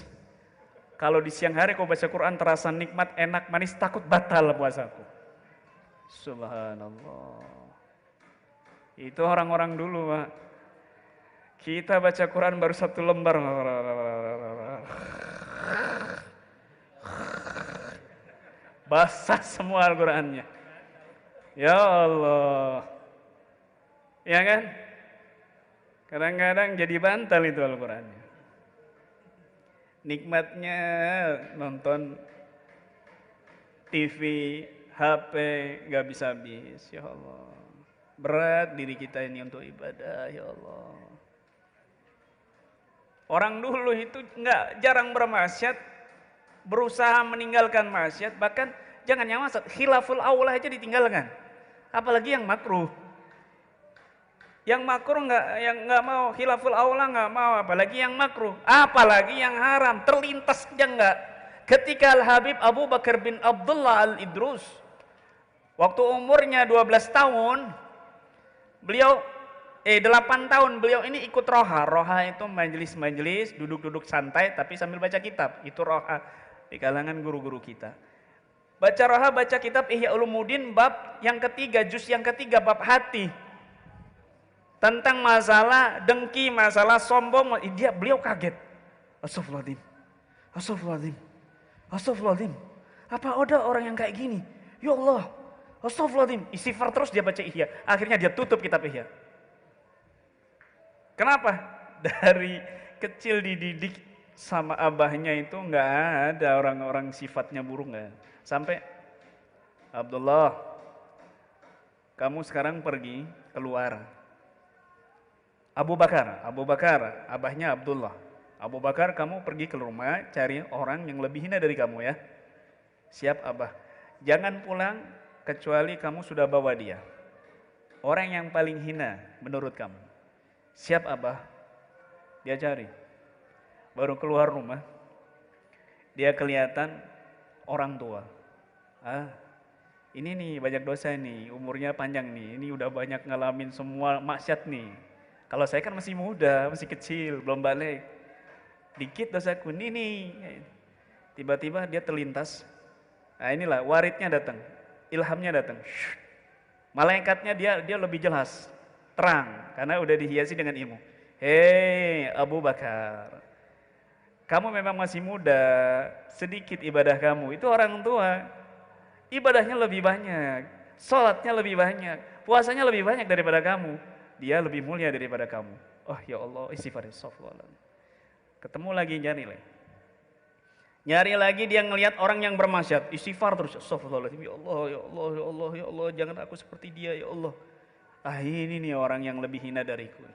Kalau di siang hari kau baca Quran terasa nikmat, enak, manis, takut batal puasaku. Subhanallah. Itu orang-orang dulu, Pak. Kita baca Quran baru 1 lembar. Basah semua Al-Qurannya. Ya Allah. Ya kan? Kadang-kadang jadi bantal itu Al-Qurannya. Nikmatnya nonton TV, HP, gak bisa habis, ya Allah. Berat diri kita ini untuk ibadah, ya Allah. Orang dulu itu jarang bermaksiat, berusaha meninggalkan maksiat, bahkan jangan yang maksiat, khilaful aula aja ditinggalkan. Apalagi yang makruh. Yang makruh nggak mau, khilaful aula nggak mau, apalagi yang makruh, apalagi yang haram, terlintas aja nggak. Ketika Al-Habib Abu Bakar bin Abdullah Al-Idrus, waktu umurnya 12 tahun, beliau 8 tahun beliau ini ikut roha. Roha itu majelis-majelis, duduk-duduk santai tapi sambil baca kitab. Itu roha di kalangan guru-guru kita. Baca roha, baca kitab Ihya Ulumuddin bab yang ketiga, juz yang ketiga, bab hati. Tentang masalah dengki, masalah sombong, beliau kaget. Astagfirullahaladzim, astagfirullahaladzim, astagfirullahaladzim. Apa ada orang yang kayak gini? Ya Allah, astagfirullahaladzim. Istighfar terus dia baca Ihya. Akhirnya dia tutup kitab Ihya. Kenapa? Dari kecil dididik sama abahnya itu nggak ada orang-orang sifatnya buruk, nggak. Sampai Abdullah, kamu sekarang pergi keluar. Abu Bakar, abahnya Abdullah. Abu Bakar, kamu pergi ke rumah cari orang yang lebih hina dari kamu ya. Siap abah. Jangan pulang kecuali kamu sudah bawa dia. Orang yang paling hina menurut kamu. Siap abah. Dia cari. Baru keluar rumah. Dia kelihatan orang tua. Ini nih banyak dosa nih, umurnya panjang nih. Ini udah banyak ngalamin semua maksiat nih. Kalau saya kan masih muda, masih kecil, belum balik. Dikit dosaku, nih. Tiba-tiba dia terlintas. Nah inilah waridnya datang, ilhamnya datang. Malaikatnya dia lebih jelas, terang, karena udah dihiasi dengan ilmu. Hei Abu Bakar, kamu memang masih muda, sedikit ibadah kamu. Itu orang tua, ibadahnya lebih banyak, sholatnya lebih banyak, puasanya lebih banyak daripada kamu. Dia lebih mulia daripada kamu. Oh ya Allah, istighfar. Ketemu lagi, nyari lagi dia ngelihat orang yang bermaksiat, istighfar terus. Astagfirullahaladzim, ya Allah, ya Allah, ya Allah, ya Allah, jangan aku seperti dia, ya Allah. Ini nih orang yang lebih hina dariku.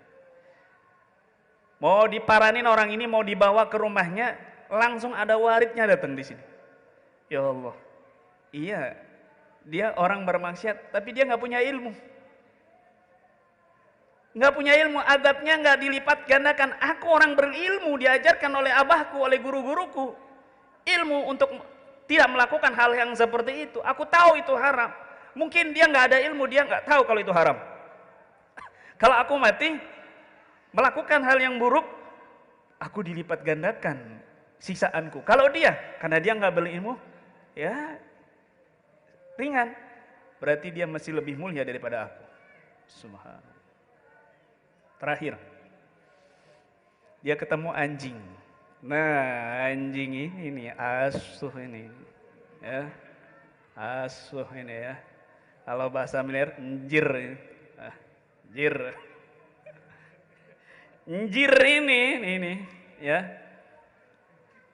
Mau diparanin orang ini, mau dibawa ke rumahnya, langsung ada waridnya datang di sini. Ya Allah. Iya, dia orang bermaksiat, tapi dia nggak punya ilmu. Nggak punya ilmu, adabnya nggak dilipat gandakan. Aku orang berilmu, diajarkan oleh abahku, oleh guru-guruku. Ilmu untuk tidak melakukan hal yang seperti itu. Aku tahu itu haram. Mungkin dia nggak ada ilmu, dia nggak tahu kalau itu haram. Kalau aku mati, melakukan hal yang buruk, aku dilipat gandakan sisaanku. Kalau dia, karena dia nggak berilmu, ya ringan. Berarti dia masih lebih mulia daripada aku. Subhanallah. Terakhir, dia ketemu anjing. Nah, anjing ini nih, asuh ini. Ya, asuh ini ya. Kalau bahasa militer, njir. Njir. Njir ini, ya.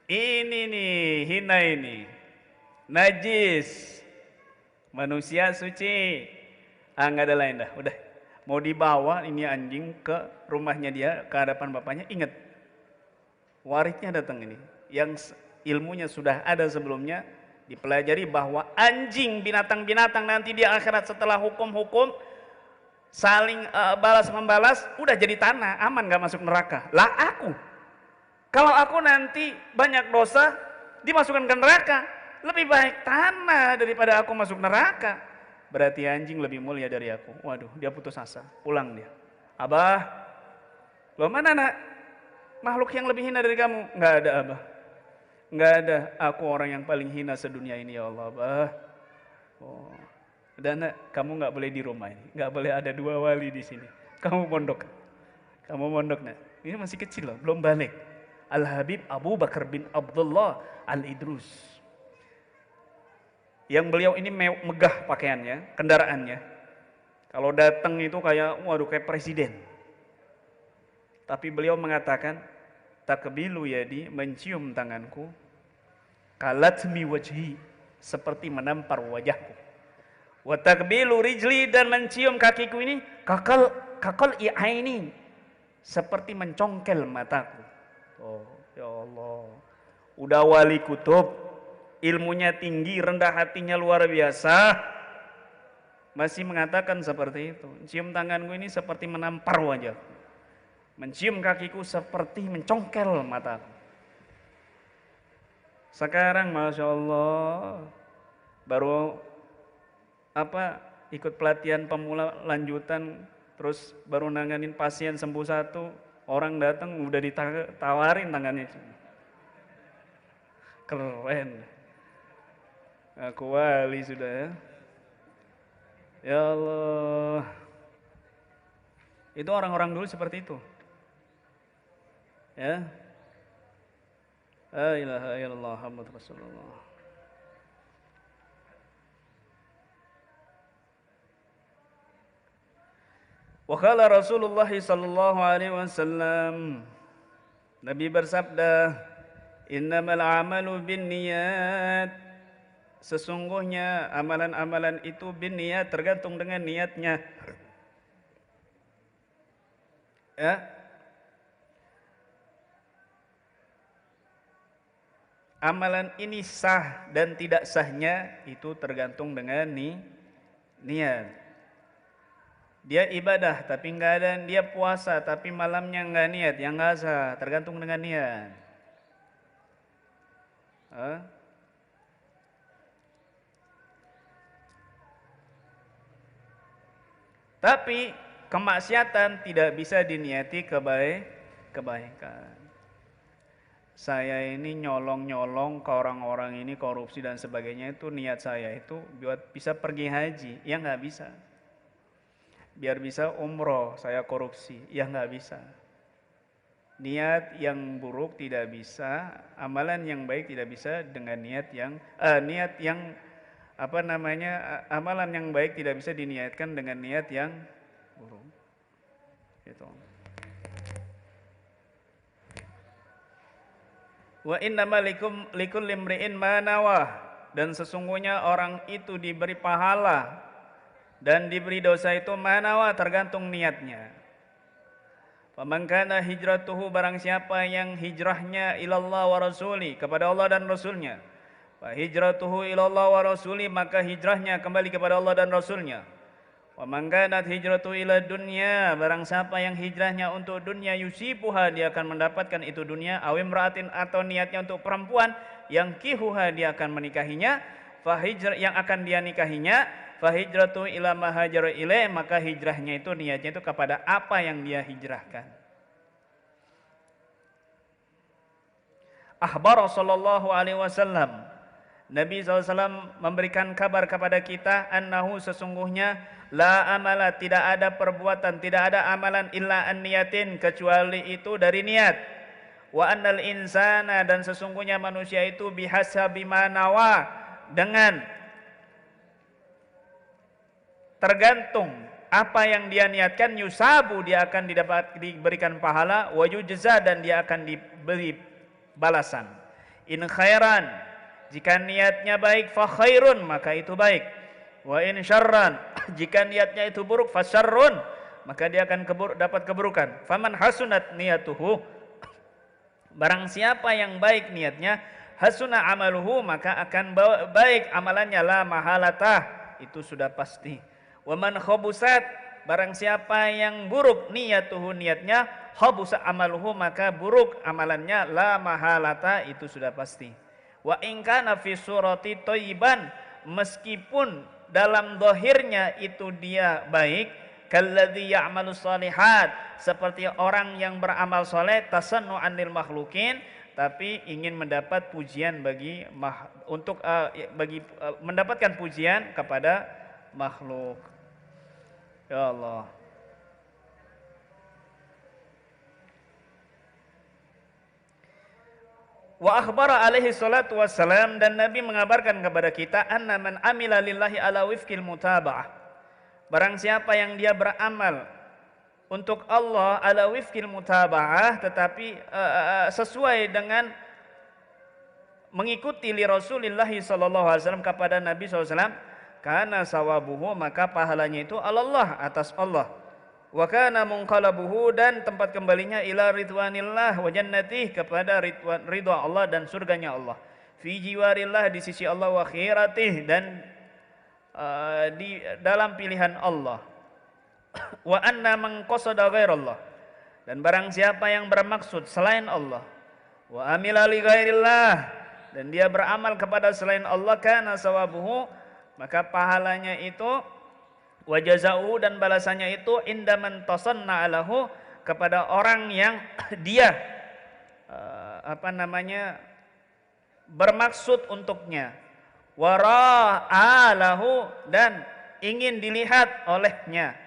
Ini nih, hina ini. Najis. Manusia suci. Nggak ada lain dah, udah. Mau dibawa ini anjing ke rumahnya dia, ke hadapan bapaknya, ingat. Warisnya datang ini. Yang ilmunya sudah ada sebelumnya, dipelajari bahwa anjing, binatang-binatang nanti di akhirat setelah hukum-hukum, saling balas-membalas, udah jadi tanah, aman gak masuk neraka. Lah aku, kalau aku nanti banyak dosa, dimasukkan ke neraka, lebih baik tanah daripada aku masuk neraka. Berarti anjing lebih mulia dari aku. Waduh, dia putus asa, pulang dia. Abah, lo mana nak? Makhluk yang lebih hina dari kamu? Nggak ada, Abah. Nggak ada, aku orang yang paling hina sedunia ini, ya Allah, Abah. Oh, udah nak, kamu nggak boleh di rumah ini, nggak boleh ada dua wali di sini. Kamu mondok nak. Ini masih kecil loh, belum balik. Al-Habib Abu Bakar bin Abdullah Al-Idrus. Yang beliau ini megah pakaiannya, kendaraannya. Kalau datang itu kayak, waduh, kayak presiden. Tapi beliau mengatakan, takbilu yadi, mencium tanganku, kalatmi wajhi, seperti menampar wajahku. Wa takbilu rijli, dan mencium kakiku ini, kakal i'aini, seperti mencongkel mataku. Oh, ya Allah. Udah wali kutub, ilmunya tinggi, rendah hatinya luar biasa, masih mengatakan seperti itu. Cium tanganku ini seperti menampar wajahku. Mencium kakiku seperti mencongkel mataku. Sekarang Masya Allah, baru ikut pelatihan pemula lanjutan, terus baru nanganin pasien sembuh satu, orang datang udah ditawarin tangannya. Keren. Aku wali sudah ya. Ya Allah. Itu orang-orang dulu seperti itu. Ya. La ilaha illallah Muhammad Rasulullah. Wa qala Rasulullah sallallahu alaihi wasallam, Nabi bersabda, innamal a'malu binniyat, sesungguhnya amalan-amalan itu binniyat, tergantung dengan niatnya. Ya. Amalan ini sah dan tidak sahnya itu tergantung dengan niat. Dia ibadah tapi enggak ada, dia puasa tapi malamnya enggak niat, yang enggak sah, tergantung dengan niat. Tapi kemaksiatan tidak bisa diniati kebaikan. Saya ini nyolong-nyolong ke orang-orang ini, korupsi dan sebagainya, itu niat saya itu buat bisa pergi haji, ya nggak bisa. Biar bisa umroh, saya korupsi, ya nggak bisa. Niat yang buruk tidak bisa, amalan yang baik tidak bisa dengan amalan yang baik tidak bisa diniatkan dengan niat yang buruk. Gitu. Wa innama likulli imri'in ma nawah, dan sesungguhnya orang itu diberi pahala dan diberi dosa itu manawa, tergantung niatnya. Faman kana hijratuhu, barang siapa yang hijrahnya ilallah wa rasuli, kepada Allah dan Rasulnya, fa hijratuhu ilallah wa rasuli, maka hijrahnya kembali kepada Allah dan Rasulnya. Faman kanat hijratuhu ila dunya, barang siapa yang hijrahnya untuk dunia, yusibuha, dia akan mendapatkan itu dunia, awim ra'atin, atau niatnya untuk perempuan, yang kihuha, dia akan menikahinya, fa hijrah, yang akan dia nikahinya, fahijratu ila ma hajara ilaih, maka hijrahnya itu niatnya itu kepada apa yang dia hijrahkan. Akhbar sallallahu alaihi wasallam, Nabi SAW memberikan kabar kepada kita, annahu, sesungguhnya la amala, tidak ada perbuatan, tidak ada amalan illa an niyatin, kecuali itu dari niat. Wa annal insana, dan sesungguhnya manusia itu bihasabi ma nawa, dengan tergantung apa yang dia niatkan, yusabu, dia akan diberikan pahala, wa yujza, dan dia akan diberi balasan. In khairan, jika niatnya baik, fa khairun, maka itu baik. Wa in syarran, jika niatnya itu buruk, fa syarrun, maka dia akan dapat keburukan. Faman hasunat niyatuhu, barang siapa yang baik niatnya, hasuna amaluhu, maka akan baik amalannya, la mahalatah, itu sudah pasti. Waman khabusat, barang siapa yang buruk niyatuhu, niatnya, khabusa amaluhu, maka buruk amalannya, la mahalata, itu sudah pasti. Wa in kana fi surati thayyiban, meskipun dalam zahirnya itu dia baik, kalladzi ya'malu shalihat, seperti orang yang beramal soleh, tasannu'an lil makhlukin, tapi ingin mendapat pujian mendapatkan pujian kepada makhluk. Ya Allah. Wa akhbara alaihi salatu wassalam, dan Nabi mengabarkan kepada kita, anna man amila lillahi ala wifqil mutaba'ah, barang siapa yang dia beramal untuk Allah ala wifqil mutaba'ah, tetapi sesuai dengan mengikuti li Rasulillah sallallahu alaihi wasallam, kepada Nabi sallallahu alaihi wasallam, kana sawabuhu, maka pahalanya itu Allah, atas Allah. Wa kana munqalabuhu, dan tempat kembalinya ila ridwanillah wa jannatih, kepada ridha Allah dan surganya Allah. Fi jiwarillah, di sisi Allah, wa khiratih, dan di dalam pilihan Allah. Wa anna man qasada ghairallah, dan barang siapa yang bermaksud selain Allah, wa amila li ghairillah, dan dia beramal kepada selain Allah, kana sawabuhu, maka pahalanya itu, wa jazaa'u, dan balasannya itu, indaman tasanna alahu, kepada orang yang dia bermaksud untuknya, wara'alahu, dan ingin dilihat olehnya,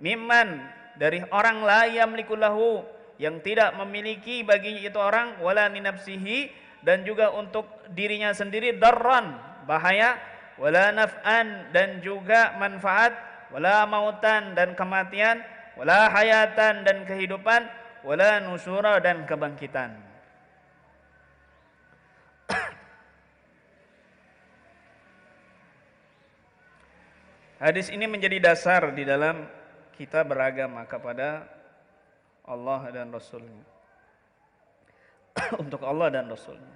mimman, dari orang la yamliku lahu, yang tidak memiliki baginya itu orang, wala li nafsihi, dan juga untuk dirinya sendiri, darran, bahaya, wala naf'an, dan juga manfaat, wala mautan, dan kematian, wala hayatan, dan kehidupan, wala nusura, dan kebangkitan. Hadis ini menjadi dasar di dalam kita beragama kepada Allah dan Rasulnya. Untuk Allah dan Rasulnya,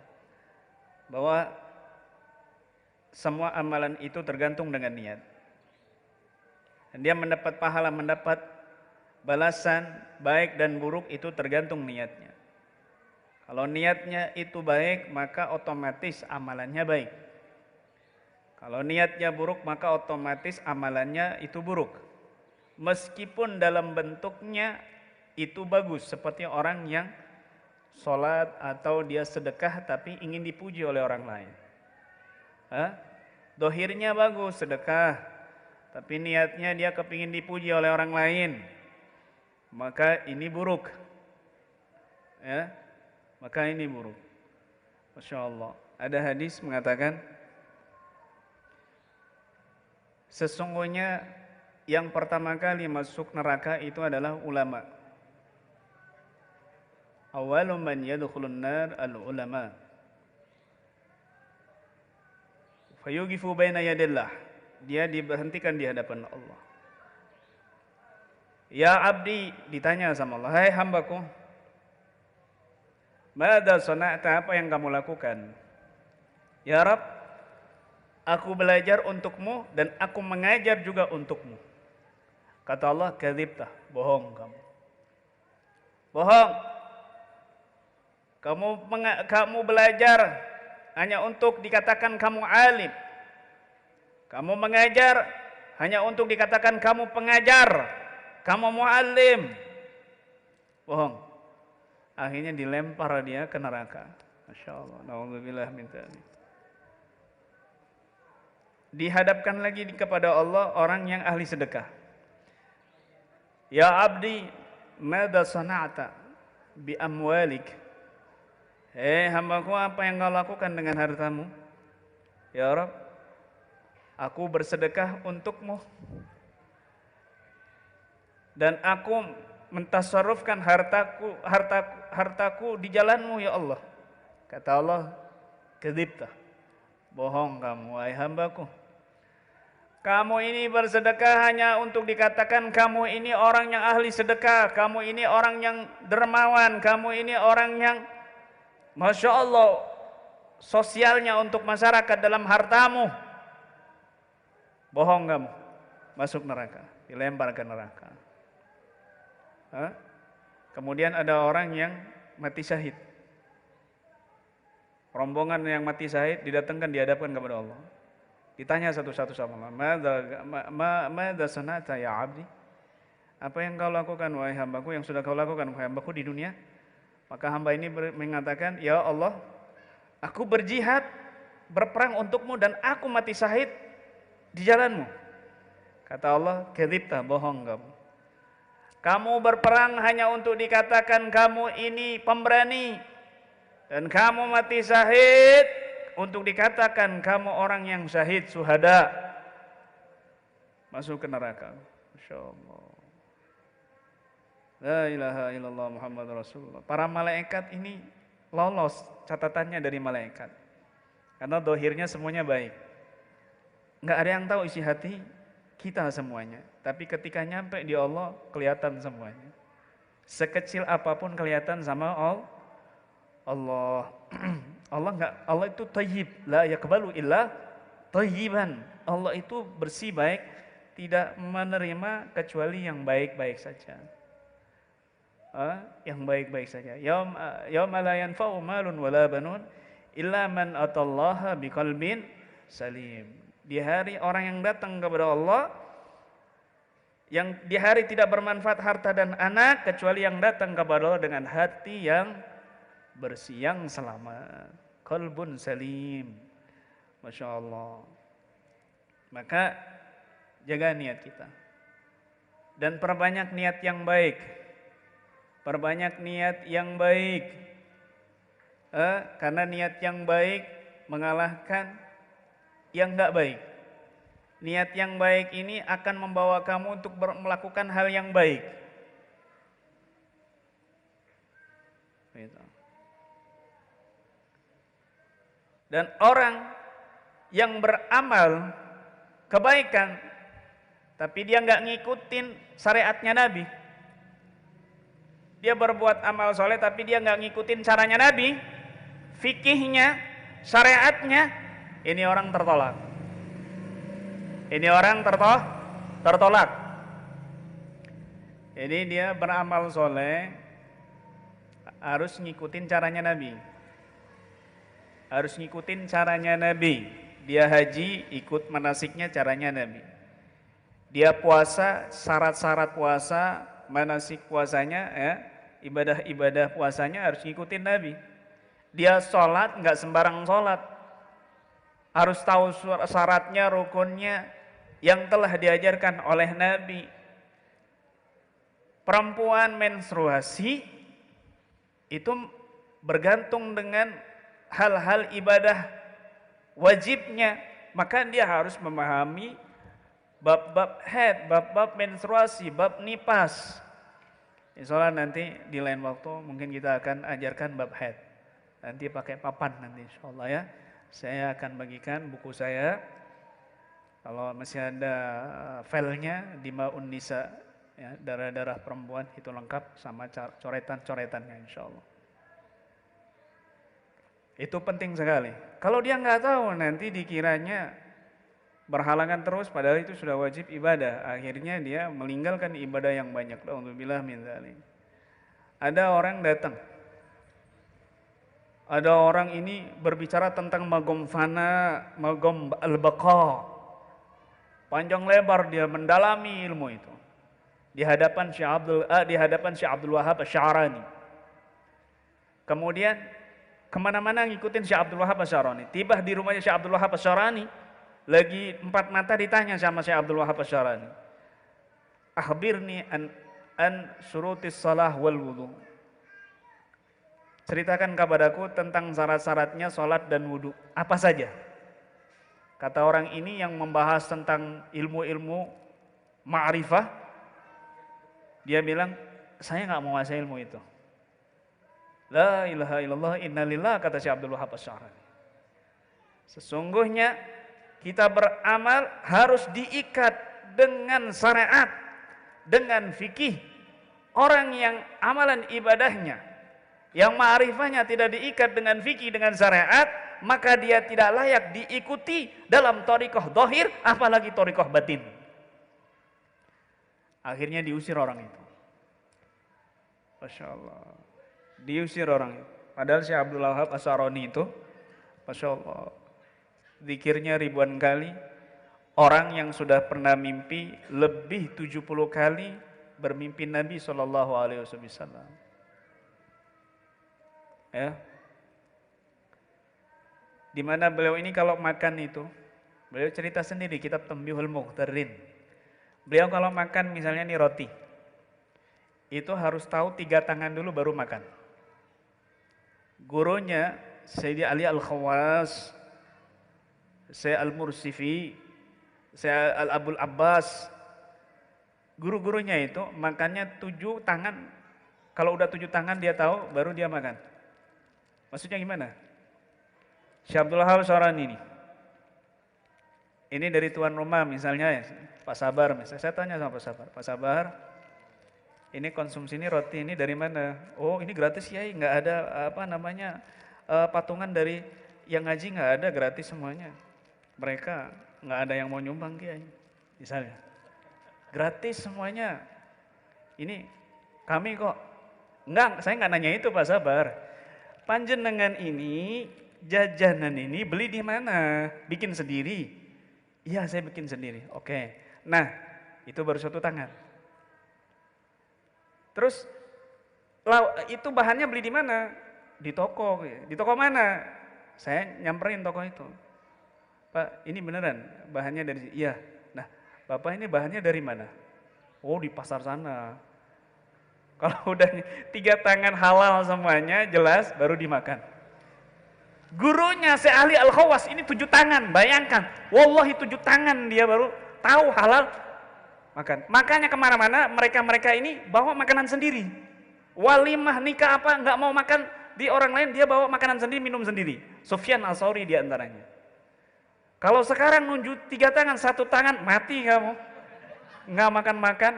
bahwa semua amalan itu tergantung dengan niat. Dan dia mendapat pahala, mendapat balasan baik dan buruk, itu tergantung niatnya. Kalau niatnya itu baik, maka otomatis amalannya baik. Kalau niatnya buruk, maka otomatis amalannya itu buruk. Meskipun dalam bentuknya itu bagus, seperti orang yang sholat atau dia sedekah tapi ingin dipuji oleh orang lain. Dohirnya bagus, sedekah, tapi niatnya dia kepingin dipuji oleh orang lain, maka ini buruk. Maka ini buruk. Masya Allah. Ada hadis mengatakan, sesungguhnya yang pertama kali masuk neraka itu adalah ulama. Awalu man yadkhulun nar al-ulama. Fayugifu baina yadillah. Dia diberhentikan di hadapan Allah. Ya abdi, ditanya sama Allah, hai hambaku, mada sana'ta, apa yang kamu lakukan? Ya Rabb, aku belajar untukmu dan aku mengajar juga untukmu. Kata Allah, kadzibta, bohong kamu. Bohong. Kamu belajar hanya untuk dikatakan kamu alim. Kamu mengajar hanya untuk dikatakan kamu pengajar. Kamu muallim. Bohong. Akhirnya dilempar dia ke neraka. Masya Allah. Na'udzubillah min dzalik. dihadapkan lagi kepada Allah orang yang ahli sedekah. Ya abdi, madza sana'ta bi amwalik? Hambaku, apa yang kau lakukan dengan hartamu? Ya Rabb, aku bersedekah untukmu dan aku mentasarrufkan hartaku di jalanmu ya Allah. Kata Allah, kadzibta, bohong kamu wahai hambaku. Kamu ini bersedekah hanya untuk dikatakan kamu ini orang yang ahli sedekah, kamu ini orang yang dermawan, kamu ini orang yang Masya Allah sosialnya untuk masyarakat dalam hartamu. Bohong kamu, masuk neraka, dilempar ke neraka. Kemudian ada orang yang mati syahid. Rombongan yang mati syahid didatangkan, dihadapkan kepada Allah. Ditanya satu-satu sama Allah, madza sana'ta ya abdi? Apa yang kau lakukan wahai hambaku, yang sudah kau lakukan wahai hambaku di dunia? Maka hamba ini mengatakan, ya Allah, aku berjihad, berperang untukmu dan aku mati syahid di jalanmu. Kata Allah, kadzibta, bohong kamu. Kamu berperang hanya untuk dikatakan kamu ini pemberani, dan kamu mati syahid untuk dikatakan kamu orang yang syahid, syuhada, masuk ke neraka. Masya Allah. La ilaha illallah Muhammad Rasulullah. Para malaikat ini lolos catatannya dari malaikat, karena dohirnya semuanya baik. Nggak ada yang tahu isi hati kita semuanya. Tapi ketika nyampe di Allah, kelihatan semuanya. Sekecil apapun kelihatan sama Allah. Allah itu thayyib, la yaqbalu illa thayyiban. Allah itu bersih, baik, tidak menerima kecuali yang baik-baik saja. Yang baik-baik saja. Yauma la yanfa'u malun wala banun illa man atallaha biqalbin salim. Di hari orang yang datang kepada Allah, yang di hari tidak bermanfaat harta dan anak kecuali yang datang kepada Allah dengan hati yang bersih, yang selamat, qalbun salim. Masya Allah. Maka jaga niat kita dan perbanyak niat yang baik. Perbanyak niat yang baik, karena niat yang baik mengalahkan yang enggak baik. Niat yang baik ini akan membawa kamu untuk melakukan hal yang baik. Gitu. Dan orang yang beramal kebaikan tapi dia nggak ngikutin syariatnya Nabi, dia berbuat amal soleh tapi dia nggak ngikutin caranya Nabi, fikihnya, syariatnya, ini orang tertolak. Ini orang tertolak. Ini dia beramal soleh harus ngikutin caranya Nabi. Harus ngikutin caranya Nabi. Dia haji, ikut manasiknya caranya Nabi. Dia puasa, syarat-syarat puasa, manasik puasanya, ya, ibadah-ibadah puasanya harus ngikutin Nabi. Dia sholat, nggak sembarang sholat. Harus tahu syaratnya, rukunnya, yang telah diajarkan oleh Nabi. Perempuan menstruasi itu bergantung dengan hal-hal ibadah wajibnya, maka dia harus memahami bab-bab haid, bab-bab menstruasi, bab nipas. Insyaallah nanti di lain waktu mungkin kita akan ajarkan bab haid. Nanti pakai papan nanti insyaallah ya. Saya akan bagikan buku saya. Kalau masih ada filenya di Maun Nisa, ya, darah-darah perempuan itu lengkap sama coretan-coretannya insyaallah. Itu penting sekali. Kalau dia nggak tahu nanti dikiranya berhalangan terus, padahal itu sudah wajib ibadah. Akhirnya dia meninggalkan ibadah yang banyak. Alhamdulillah min dzalik. Ada orang datang. Ada orang ini berbicara tentang magom fana, magom al-baqa. Panjang lebar dia mendalami ilmu itu. Di hadapan Syekh Abdul Wahab Asy-Sya'rani. Kemudian kemana-mana ngikutin Syekh Abdul Wahab Asy-Sya'rani. Tiba di rumahnya Syekh Abdul Wahab Asy-Sya'rani, Lagi empat mata ditanya sama Syekh Abdul Wahab Asy-Syarani. Akhbirni an syurutis shalah wal wudu. Ceritakan kepadaku tentang syarat-syaratnya salat dan wudu. Apa saja? Kata orang ini yang membahas tentang ilmu-ilmu ma'rifah, dia bilang, saya nggak mau ngasih ilmu itu. La ilaha illallah innalillah, kata Syekh Abdul Wahab Asy-Syarani. Sesungguhnya kita beramal harus diikat dengan syariat, dengan fikih. Orang yang amalan ibadahnya, yang ma'rifahnya tidak diikat dengan fikih, dengan syariat, maka dia tidak layak diikuti dalam thariqah dhahir, apalagi thariqah batin. Akhirnya diusir orang itu. Masya Allah. Diusir orang itu. Padahal Syekh Abdul Wahab Asy-Syarani itu, Masya Allah, zikirnya ribuan kali. Orang yang sudah pernah mimpi lebih 70 kali bermimpi Nabi SAW. Ya. Di mana beliau ini kalau makan itu, beliau cerita sendiri, kitab Tanbihul Muqtarin. Beliau kalau makan misalnya nih roti, itu harus tahu 3 tangan dulu baru makan. Gurunya Sayyidi Ali Al-Khawas, Sayyid Al-Mursifi, Sayyid Al-Abul Abbas, guru-gurunya itu makannya 7 tangan. Kalau udah 7 tangan dia tahu, baru dia makan. Maksudnya gimana? Syekh Abdul Wahab Asy-Syarani ini dari tuan rumah misalnya ya, Pak Sabar misalnya. Saya tanya sama Pak Sabar, Pak Sabar, ini konsumsi ini roti ini dari mana? Oh, ini gratis ya, nggak ada patungan dari yang ngaji, nggak ada, gratis semuanya. Mereka nggak ada yang mau nyumbang Kiai, misalnya. Gratis semuanya. Ini kami kok. Enggak, saya nggak nanya itu Pak Sabar. Panjenengan ini, jajanan ini beli di mana? Bikin sendiri? Iya, saya bikin sendiri. Oke. Nah, itu baru 1 tangan. Terus itu bahannya beli di mana? Di toko. Di toko mana? Saya nyamperin toko itu. Pak, ini beneran bahannya dari? Iya. Nah, Bapak ini bahannya dari mana? Oh, di pasar sana. Kalau udah 3 tangan halal semuanya jelas, baru dimakan. Gurunya Syekh Ali Al-Khawas ini 7 tangan, bayangkan. Wallahi 7 tangan dia baru tahu halal makan. Makanya kemana-mana mereka ini bawa makanan sendiri. Walimah, nikah apa, nggak mau makan di orang lain, dia bawa makanan sendiri, minum sendiri. Sufyan Al-Tsauri di antaranya. Kalau sekarang nunjuk 3 tangan, 1 tangan, mati kamu. Nggak makan-makan,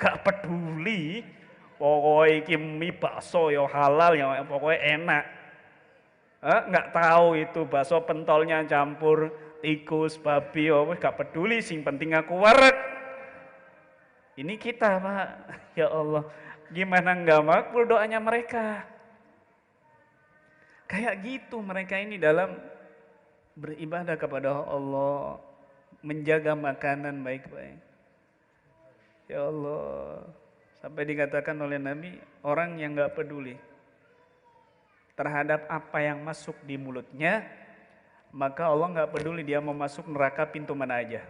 nggak peduli. Pokoknya iki mie bakso ya halal ya, pokoknya enak. Nggak tahu itu bakso pentolnya campur tikus, babi, nggak peduli, sing penting aku wareg. Ini kita Pak, ya Allah, gimana nggak makbul doanya mereka? Kayak gitu mereka ini dalam beribadah kepada Allah, menjaga makanan baik-baik. Ya Allah. Sampai dikatakan oleh Nabi, orang yang nggak peduli terhadap apa yang masuk di mulutnya, maka Allah nggak peduli dia mau masuk neraka pintu mana aja.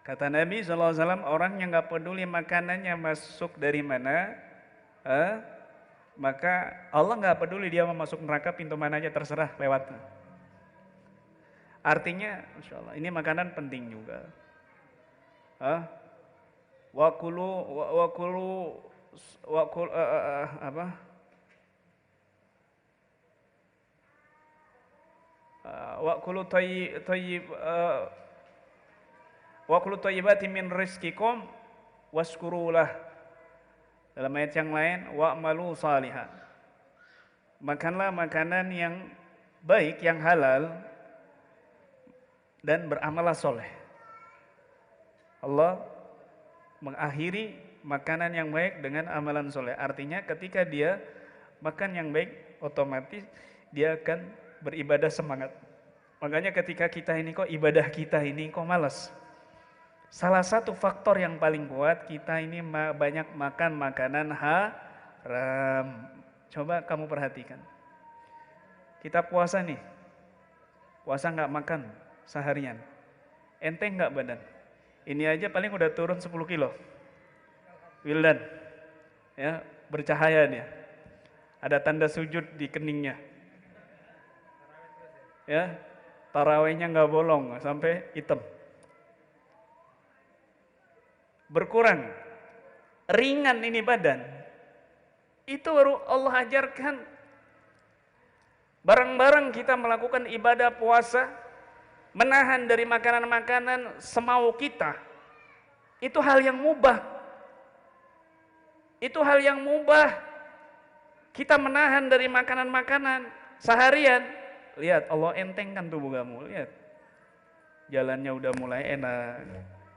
Kata Nabi SAW, orang yang nggak peduli makanannya masuk dari mana, maka Allah nggak peduli dia mau masuk neraka pintu mana aja, terserah lewat. Artinya, Masya Allah, ini makanan penting juga. Wakulu thayyibati min rizqikum waskurulah. Dalam ayat yang lain, wa'malu salihan. Makanlah makanan yang baik, yang halal, dan beramallah soleh. Allah mengakhiri makanan yang baik dengan amalan soleh. Artinya ketika dia makan yang baik, otomatis dia akan beribadah semangat. Makanya ketika kita ini kok ibadah kita ini kok malas. Salah satu faktor yang paling kuat, kita ini banyak makan makanan haram. Coba kamu perhatikan. Kita puasa nih, puasa nggak makan. seharian. Enteng nggak badan? Ini aja paling udah turun 10 kilo. Wildan, ya, bercahaya dia. Ada tanda sujud di keningnya. Ya, tarawihnya nggak bolong sampai hitam. Berkurang, ringan ini badan. Itu baru Allah ajarkan. Bareng-bareng kita melakukan ibadah puasa, menahan dari makanan-makanan semau kita. Itu hal yang mubah. Itu hal yang mubah. Kita menahan dari makanan-makanan seharian. Lihat, Allah entengkan tubuh kamu. Lihat, jalannya udah mulai enak.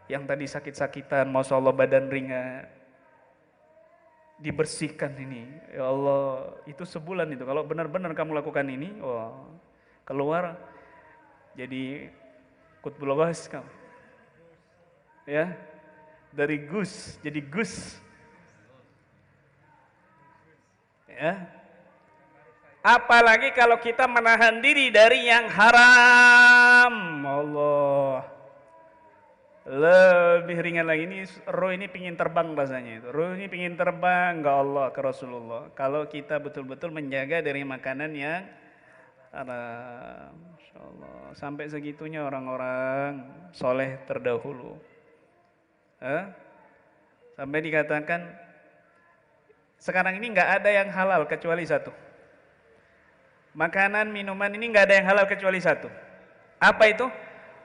Yang tadi sakit-sakitan, Masya Allah badan ringan. Dibersihkan ini. Ya Allah, itu sebulan itu. Kalau benar-benar kamu lakukan ini, wah, keluar jadi Qutbul Ghais kamu. Ya, dari Gus jadi Gus. Ya. Apalagi kalau kita menahan diri dari yang haram. Allah. Lebih ringan lagi, ini roh ini pingin terbang rasanya itu. Roh ini pingin terbang ke Allah, ke Rasulullah. Kalau kita betul-betul menjaga dari makanan yang haram. Masya Allah. Sampai segitunya orang-orang soleh terdahulu. Sampai dikatakan sekarang ini nggak ada yang halal kecuali satu. Makanan, minuman ini nggak ada yang halal kecuali satu. Apa itu?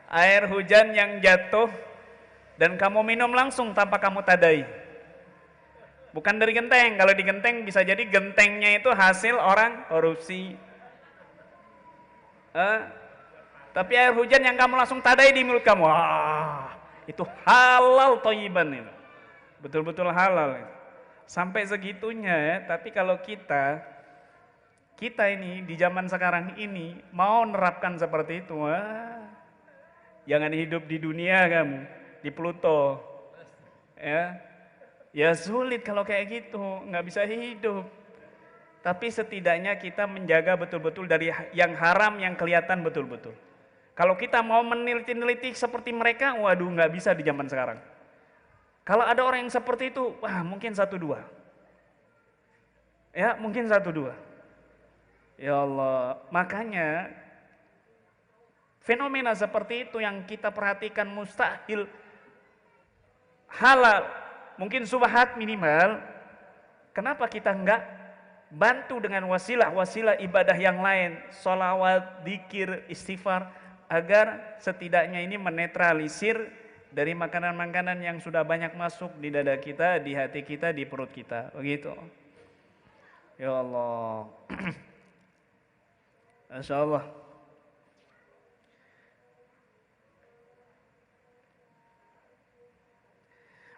Air hujan yang jatuh dan kamu minum langsung tanpa kamu tadai. Bukan dari genteng. Kalau di genteng bisa jadi gentengnya itu hasil orang korupsi. Tapi air hujan yang kamu langsung tadai di mulut kamu, itu halal thayyiban itu. Betul-betul halal itu. Sampai segitunya ya. Tapi kalau kita ini di zaman sekarang ini mau nerapkan seperti itu, jangan hidup di dunia kamu, di Pluto. Ya sulit kalau kayak gitu, nggak bisa hidup. Tapi setidaknya kita menjaga betul-betul dari yang haram yang kelihatan betul-betul. Kalau kita mau meneliti-neliti seperti mereka, waduh nggak bisa di zaman sekarang. Kalau ada orang yang seperti itu, wah mungkin 1-2. Ya mungkin 1-2. Ya Allah, makanya fenomena seperti itu yang kita perhatikan mustahil halal, mungkin subhat minimal. Kenapa kita enggak bantu dengan wasilah ibadah yang lain, sholawat, dzikir, istighfar, agar setidaknya ini menetralisir dari makanan-makanan yang sudah banyak masuk di dada kita, di hati kita, di perut kita, begitu. Ya Allah. Masya Allah.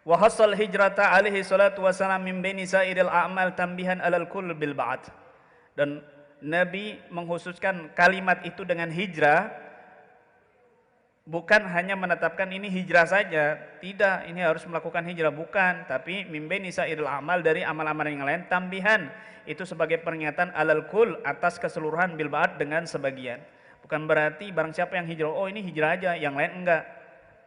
Wa hasal hijrata alaihi salatu wassalam min baini sairil a'mal tambihan alal kull bil ba'd. Dan Nabi mengkhususkan kalimat itu dengan hijrah, bukan hanya menetapkan ini hijrah saja, tidak, ini harus melakukan hijrah, bukan, tapi min baini sairil a'mal, dari amal-amal yang lain, tambihan, itu sebagai peringatan alal kull, atas keseluruhan, bil ba'd, dengan sebagian. Bukan berarti barang siapa yang hijrah, oh ini hijrah aja, yang lain enggak.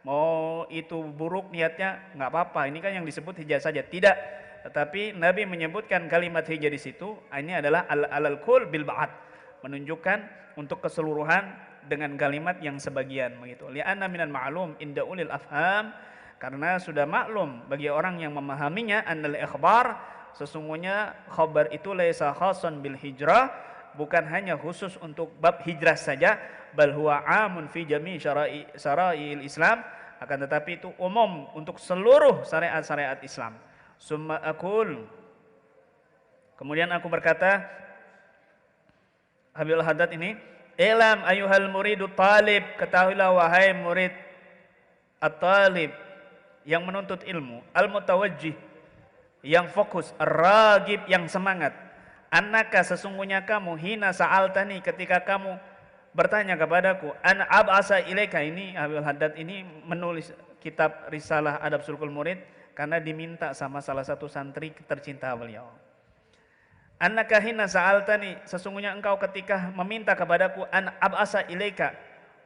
Mau itu buruk niatnya nggak apa-apa, ini kan yang disebut hijrah saja, tidak. Tetapi Nabi menyebutkan kalimat hijrah di situ, ini adalah alal kull bil ba'd, menunjukkan untuk keseluruhan dengan kalimat yang sebagian, begitu. Li'anna minal ma'lum inda ulil afham, karena sudah maklum bagi orang yang memahaminya, annal ikhbar, sesungguhnya khabar itu laisa khasan bil hijrah, bukan hanya khusus untuk bab hijrah saja, bal huwa amun fi jami' syara'il Islam, akan tetapi itu umum untuk seluruh syariat-syariat Islam. Summa aqul, kemudian aku berkata, Habibul Haddad ini, ilam ayuhal muridu talib, ketahuilah wahai murid at-talib, yang menuntut ilmu, al-mutawajjih, yang fokus, ar-ragib, yang semangat, annaka, sesungguhnya kamu, hina sa'altani, ketika kamu bertanya kepadaku, an ab'asa ilaika, ini Habibul Haddad ini menulis kitab Risalah Adab Sulukul Murid karena diminta sama salah satu santri tercinta beliau. Annaka hina sa'altani, sesungguhnya engkau ketika meminta kepadaku, an ab'asa ilaika,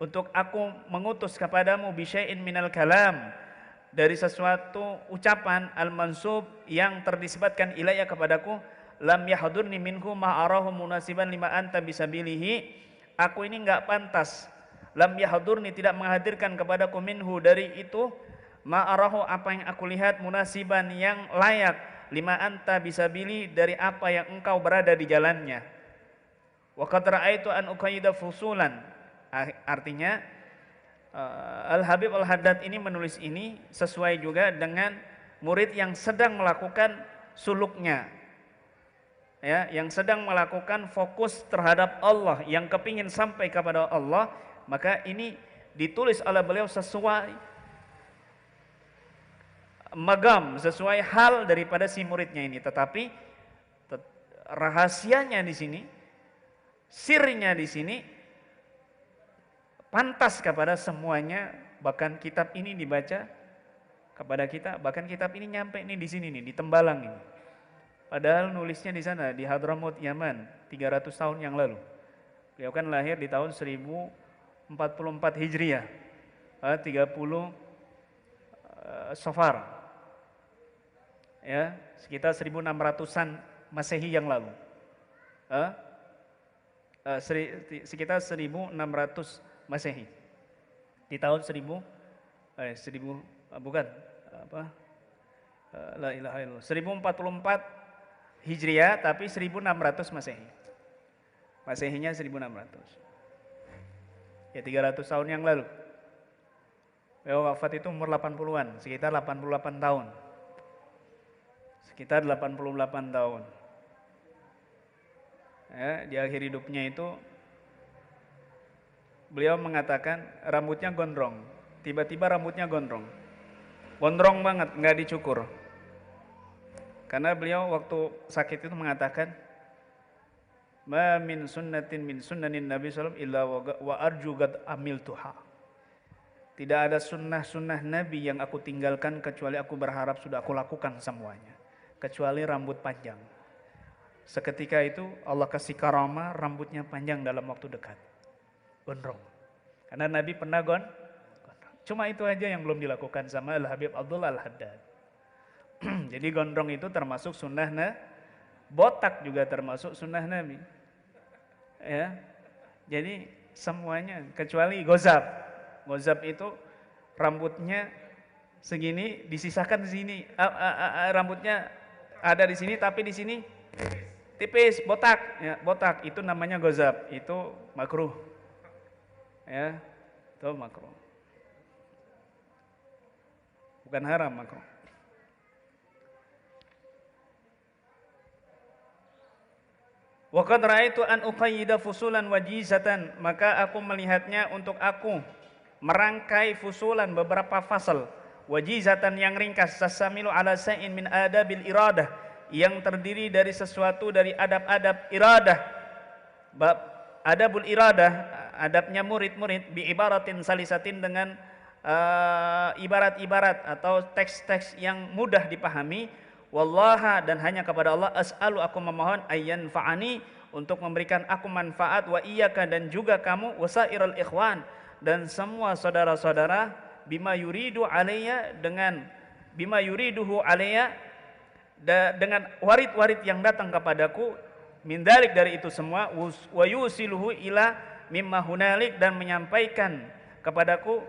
untuk aku mengutus kepadamu bisyai'in minal kalam, dari sesuatu ucapan al-mansub yang ternisbatkan ilayya kepadaku, lam yahdurni minhu ma arahu munasiban lima anta bisabilihi, aku ini enggak pantas, lam yahdurni tidak menghadirkan kepadaku minhu dari itu, ma arahu apa yang aku lihat, munasiban yang layak, lima anta bisabili dari apa yang engkau berada di jalannya. Wa qad ra'aitu an uqayyida fusulan, artinya Al-Habib Al-Haddad ini menulis ini sesuai juga dengan murid yang sedang melakukan suluknya, ya, yang sedang melakukan fokus terhadap Allah, yang kepingin sampai kepada Allah, maka ini ditulis oleh beliau sesuai magam, sesuai hal daripada si muridnya ini. Tetapi rahasianya di sini, sirnya di sini pantas kepada semuanya. Bahkan kitab ini dibaca kepada kita, bahkan kitab ini nyampe nih di sini nih, di Tembalang ini. Padahal nulisnya di sana, di Hadramaut Yaman, 300 tahun yang lalu. Beliau kan lahir di tahun 1044 Hijriah, 30 Safar, ya, sekitar 1600-an Masehi yang lalu, sekitar 1600 Masehi, di tahun 1044 Hijriah, tapi 1600 Masehi. Masehinya 1600. Ya, 300 tahun yang lalu. Beliau wafat itu umur 80-an, sekitar 88 tahun. Sekitar 88 tahun. Ya, di akhir hidupnya itu beliau mengatakan rambutnya gondrong. Tiba-tiba rambutnya gondrong. Gondrong banget, nggak dicukur. Karena beliau waktu sakit itu mengatakan, ma min sunnatin min sunnanin Nabi sallallahu alaihi wasallam illa wa arju qad amiltuha. Tidak ada sunnah-sunnah Nabi yang aku tinggalkan kecuali aku berharap sudah aku lakukan semuanya, kecuali rambut panjang. Seketika itu Allah kasih karamah, rambutnya panjang dalam waktu dekat, gondrong. Karena Nabi pernah gondrong. Cuma itu aja yang belum dilakukan sama Al-Habib Abdullah Al-Haddad. Jadi gondrong itu termasuk sunnah botak juga termasuk sunnah Nabi. Ya, jadi semuanya kecuali gozab. Gozab itu rambutnya segini, disisakan di sini. Rambutnya ada di sini, tapi di sini tipis, botak. Ya, botak itu namanya gozab. Itu makruh. Ya, itu makruh. Bukan haram, makruh. Wa qad ra'aitu an uqayyida fusulan wajizatan, maka aku melihatnya untuk aku merangkai fusulan beberapa fasal, wajizatan yang ringkas, tasamilu ala sa'in min adabil iradah, yang terdiri dari sesuatu dari adab-adab iradah. Bab adabul iradah, adabnya murid-murid, bi ibaratin salisatin, dengan ibarat-ibarat atau teks-teks yang mudah dipahami. Wallaha, dan hanya kepada Allah, as'alu, aku memohon, ayyan fa'ani, untuk memberikan aku manfaat, wa iyyaka, dan juga kamu, wasairal ikhwan, dan semua saudara-saudara, bima yuridu alayya, dengan bima yuriduhu alayya, dengan warid-warid yang datang kepadaku, min dalik, dari itu semua, wa yusiluhu ila mimma hunalik, dan menyampaikan kepadaku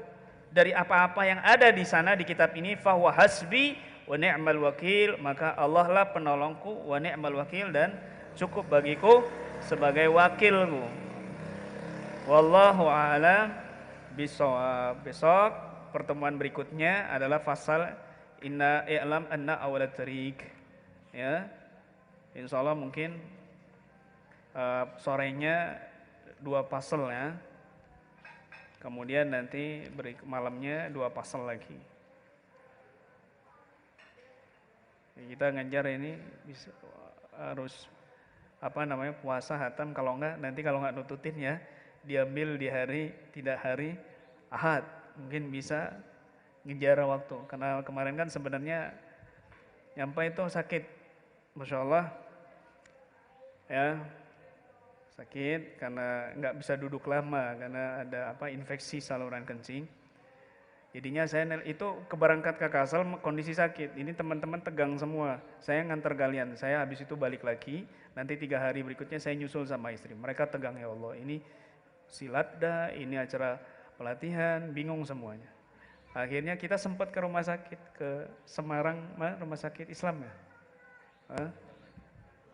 dari apa-apa yang ada di sana di kitab ini, fahuwa hasbi wa ni'mal wakil, maka Allah lah penolongku, wa ni'mal wakil, dan cukup bagiku sebagai wakilku. Wallahu a'lam bishawab. Besok pertemuan berikutnya adalah fasal inna i'lam anna awalat tariq. Ya, insyaallah mungkin sorenya 2 pasal ya. Kemudian nanti malamnya 2 pasal lagi. Kita ngejar ini bisa, harus puasa hatam, kalau enggak nanti kalau enggak nututin ya diambil di hari tidak hari Ahad, mungkin bisa ngejar waktu. Karena kemarin kan sebenarnya nyampe itu sakit, Masya Allah ya, sakit karena nggak bisa duduk lama karena ada infeksi saluran kencing. Jadinya itu keberangkat ke Kalsel kondisi sakit. Ini teman-teman tegang semua. Saya nganter kalian. Saya habis itu balik lagi. Nanti 3 hari berikutnya saya nyusul sama istri. Mereka tegang, ya Allah. Ini silat dah, ini acara pelatihan, bingung semuanya. Akhirnya kita sempat ke rumah sakit, ke Semarang, rumah sakit Islam ya.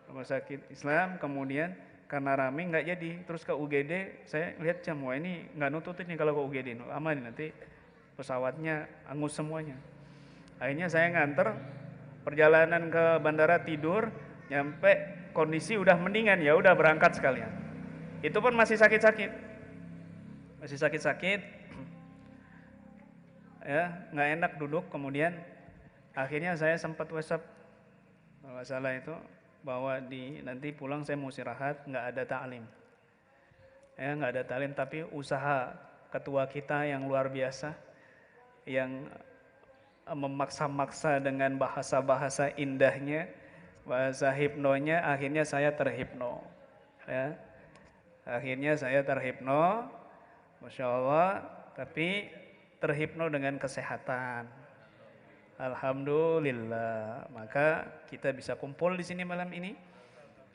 Rumah sakit Islam, kemudian karena rame nggak jadi. Terus ke UGD, saya lihat jam, wah ini nggak nutut ini kalau ke UGD, aman nanti pesawatnya angus semuanya. Akhirnya saya nganter, perjalanan ke bandara tidur, nyampe kondisi udah mendingan, ya udah berangkat sekalian. Itu pun masih sakit-sakit, ya nggak enak duduk. Kemudian akhirnya saya sempat WhatsApp, kalau salah itu, bahwa nanti pulang saya mau istirahat, nggak ada ta'lim. Ya nggak ada ta'lim, tapi usaha ketua kita yang luar biasa, yang memaksa-maksa dengan bahasa-bahasa indahnya, bahasa hipnonya, akhirnya saya terhipno. Ya. Akhirnya saya terhipno, Masya Allah, tapi terhipno dengan kesehatan. Alhamdulillah. Maka kita bisa kumpul di sini malam ini,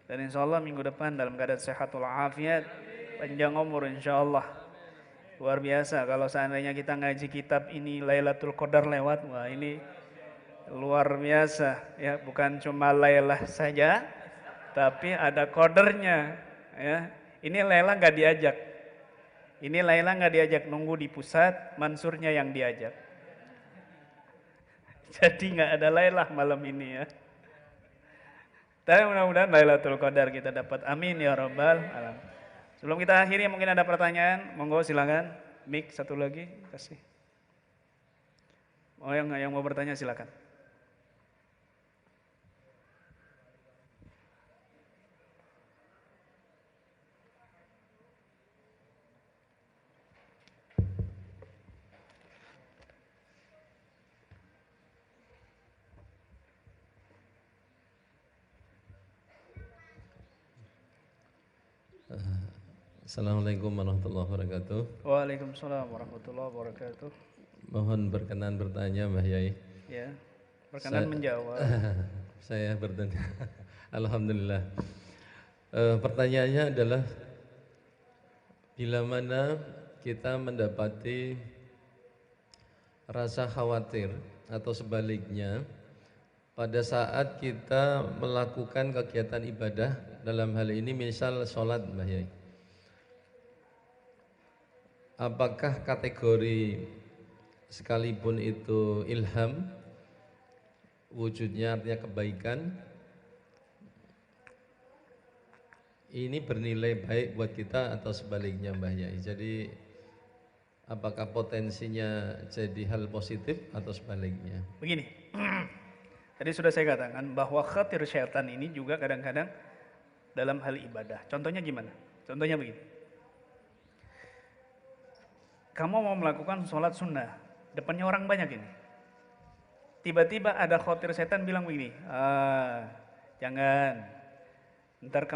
dan insya Allah minggu depan dalam keadaan sehat walafiat, panjang umur insya Allah. Luar biasa kalau seandainya kita ngaji kitab ini Lailatul Qadar lewat, wah ini luar biasa ya, bukan cuma Lailah saja, tapi ada qadarnya ya. Ini Laila nggak diajak. Ini Laila nggak diajak, nunggu di pusat, Mansurnya yang diajak. Jadi nggak ada Laila malam ini ya. Tapi mudah-mudahan Lailatul Qadar kita dapat. Amin ya rabbal alamin. Sebelum kita akhiri, mungkin ada pertanyaan, monggo silakan. Mic satu lagi kasih. Oh yang mau bertanya silakan. Assalamualaikum warahmatullahi wabarakatuh. Waalaikumsalam warahmatullahi wabarakatuh. Mohon berkenan bertanya Mbah Yai. Ya, berkenan menjawab. Saya bertanya. Alhamdulillah. Pertanyaannya adalah, bila mana kita mendapati rasa khawatir atau sebaliknya pada saat kita melakukan kegiatan ibadah, dalam hal ini misal sholat Mbah Yai, apakah kategori sekalipun itu ilham, wujudnya artinya kebaikan, ini bernilai baik buat kita atau sebaliknya Mbah Yai? Jadi apakah potensinya jadi hal positif atau sebaliknya? Begini, tadi sudah saya katakan bahwa khatir syaitan ini juga kadang-kadang dalam hal ibadah. Contohnya gimana? Contohnya begini. Kamu mau melakukan sholat sunnah, depannya orang banyak ini. Tiba-tiba ada khatir setan bilang begini, jangan, ntar kamu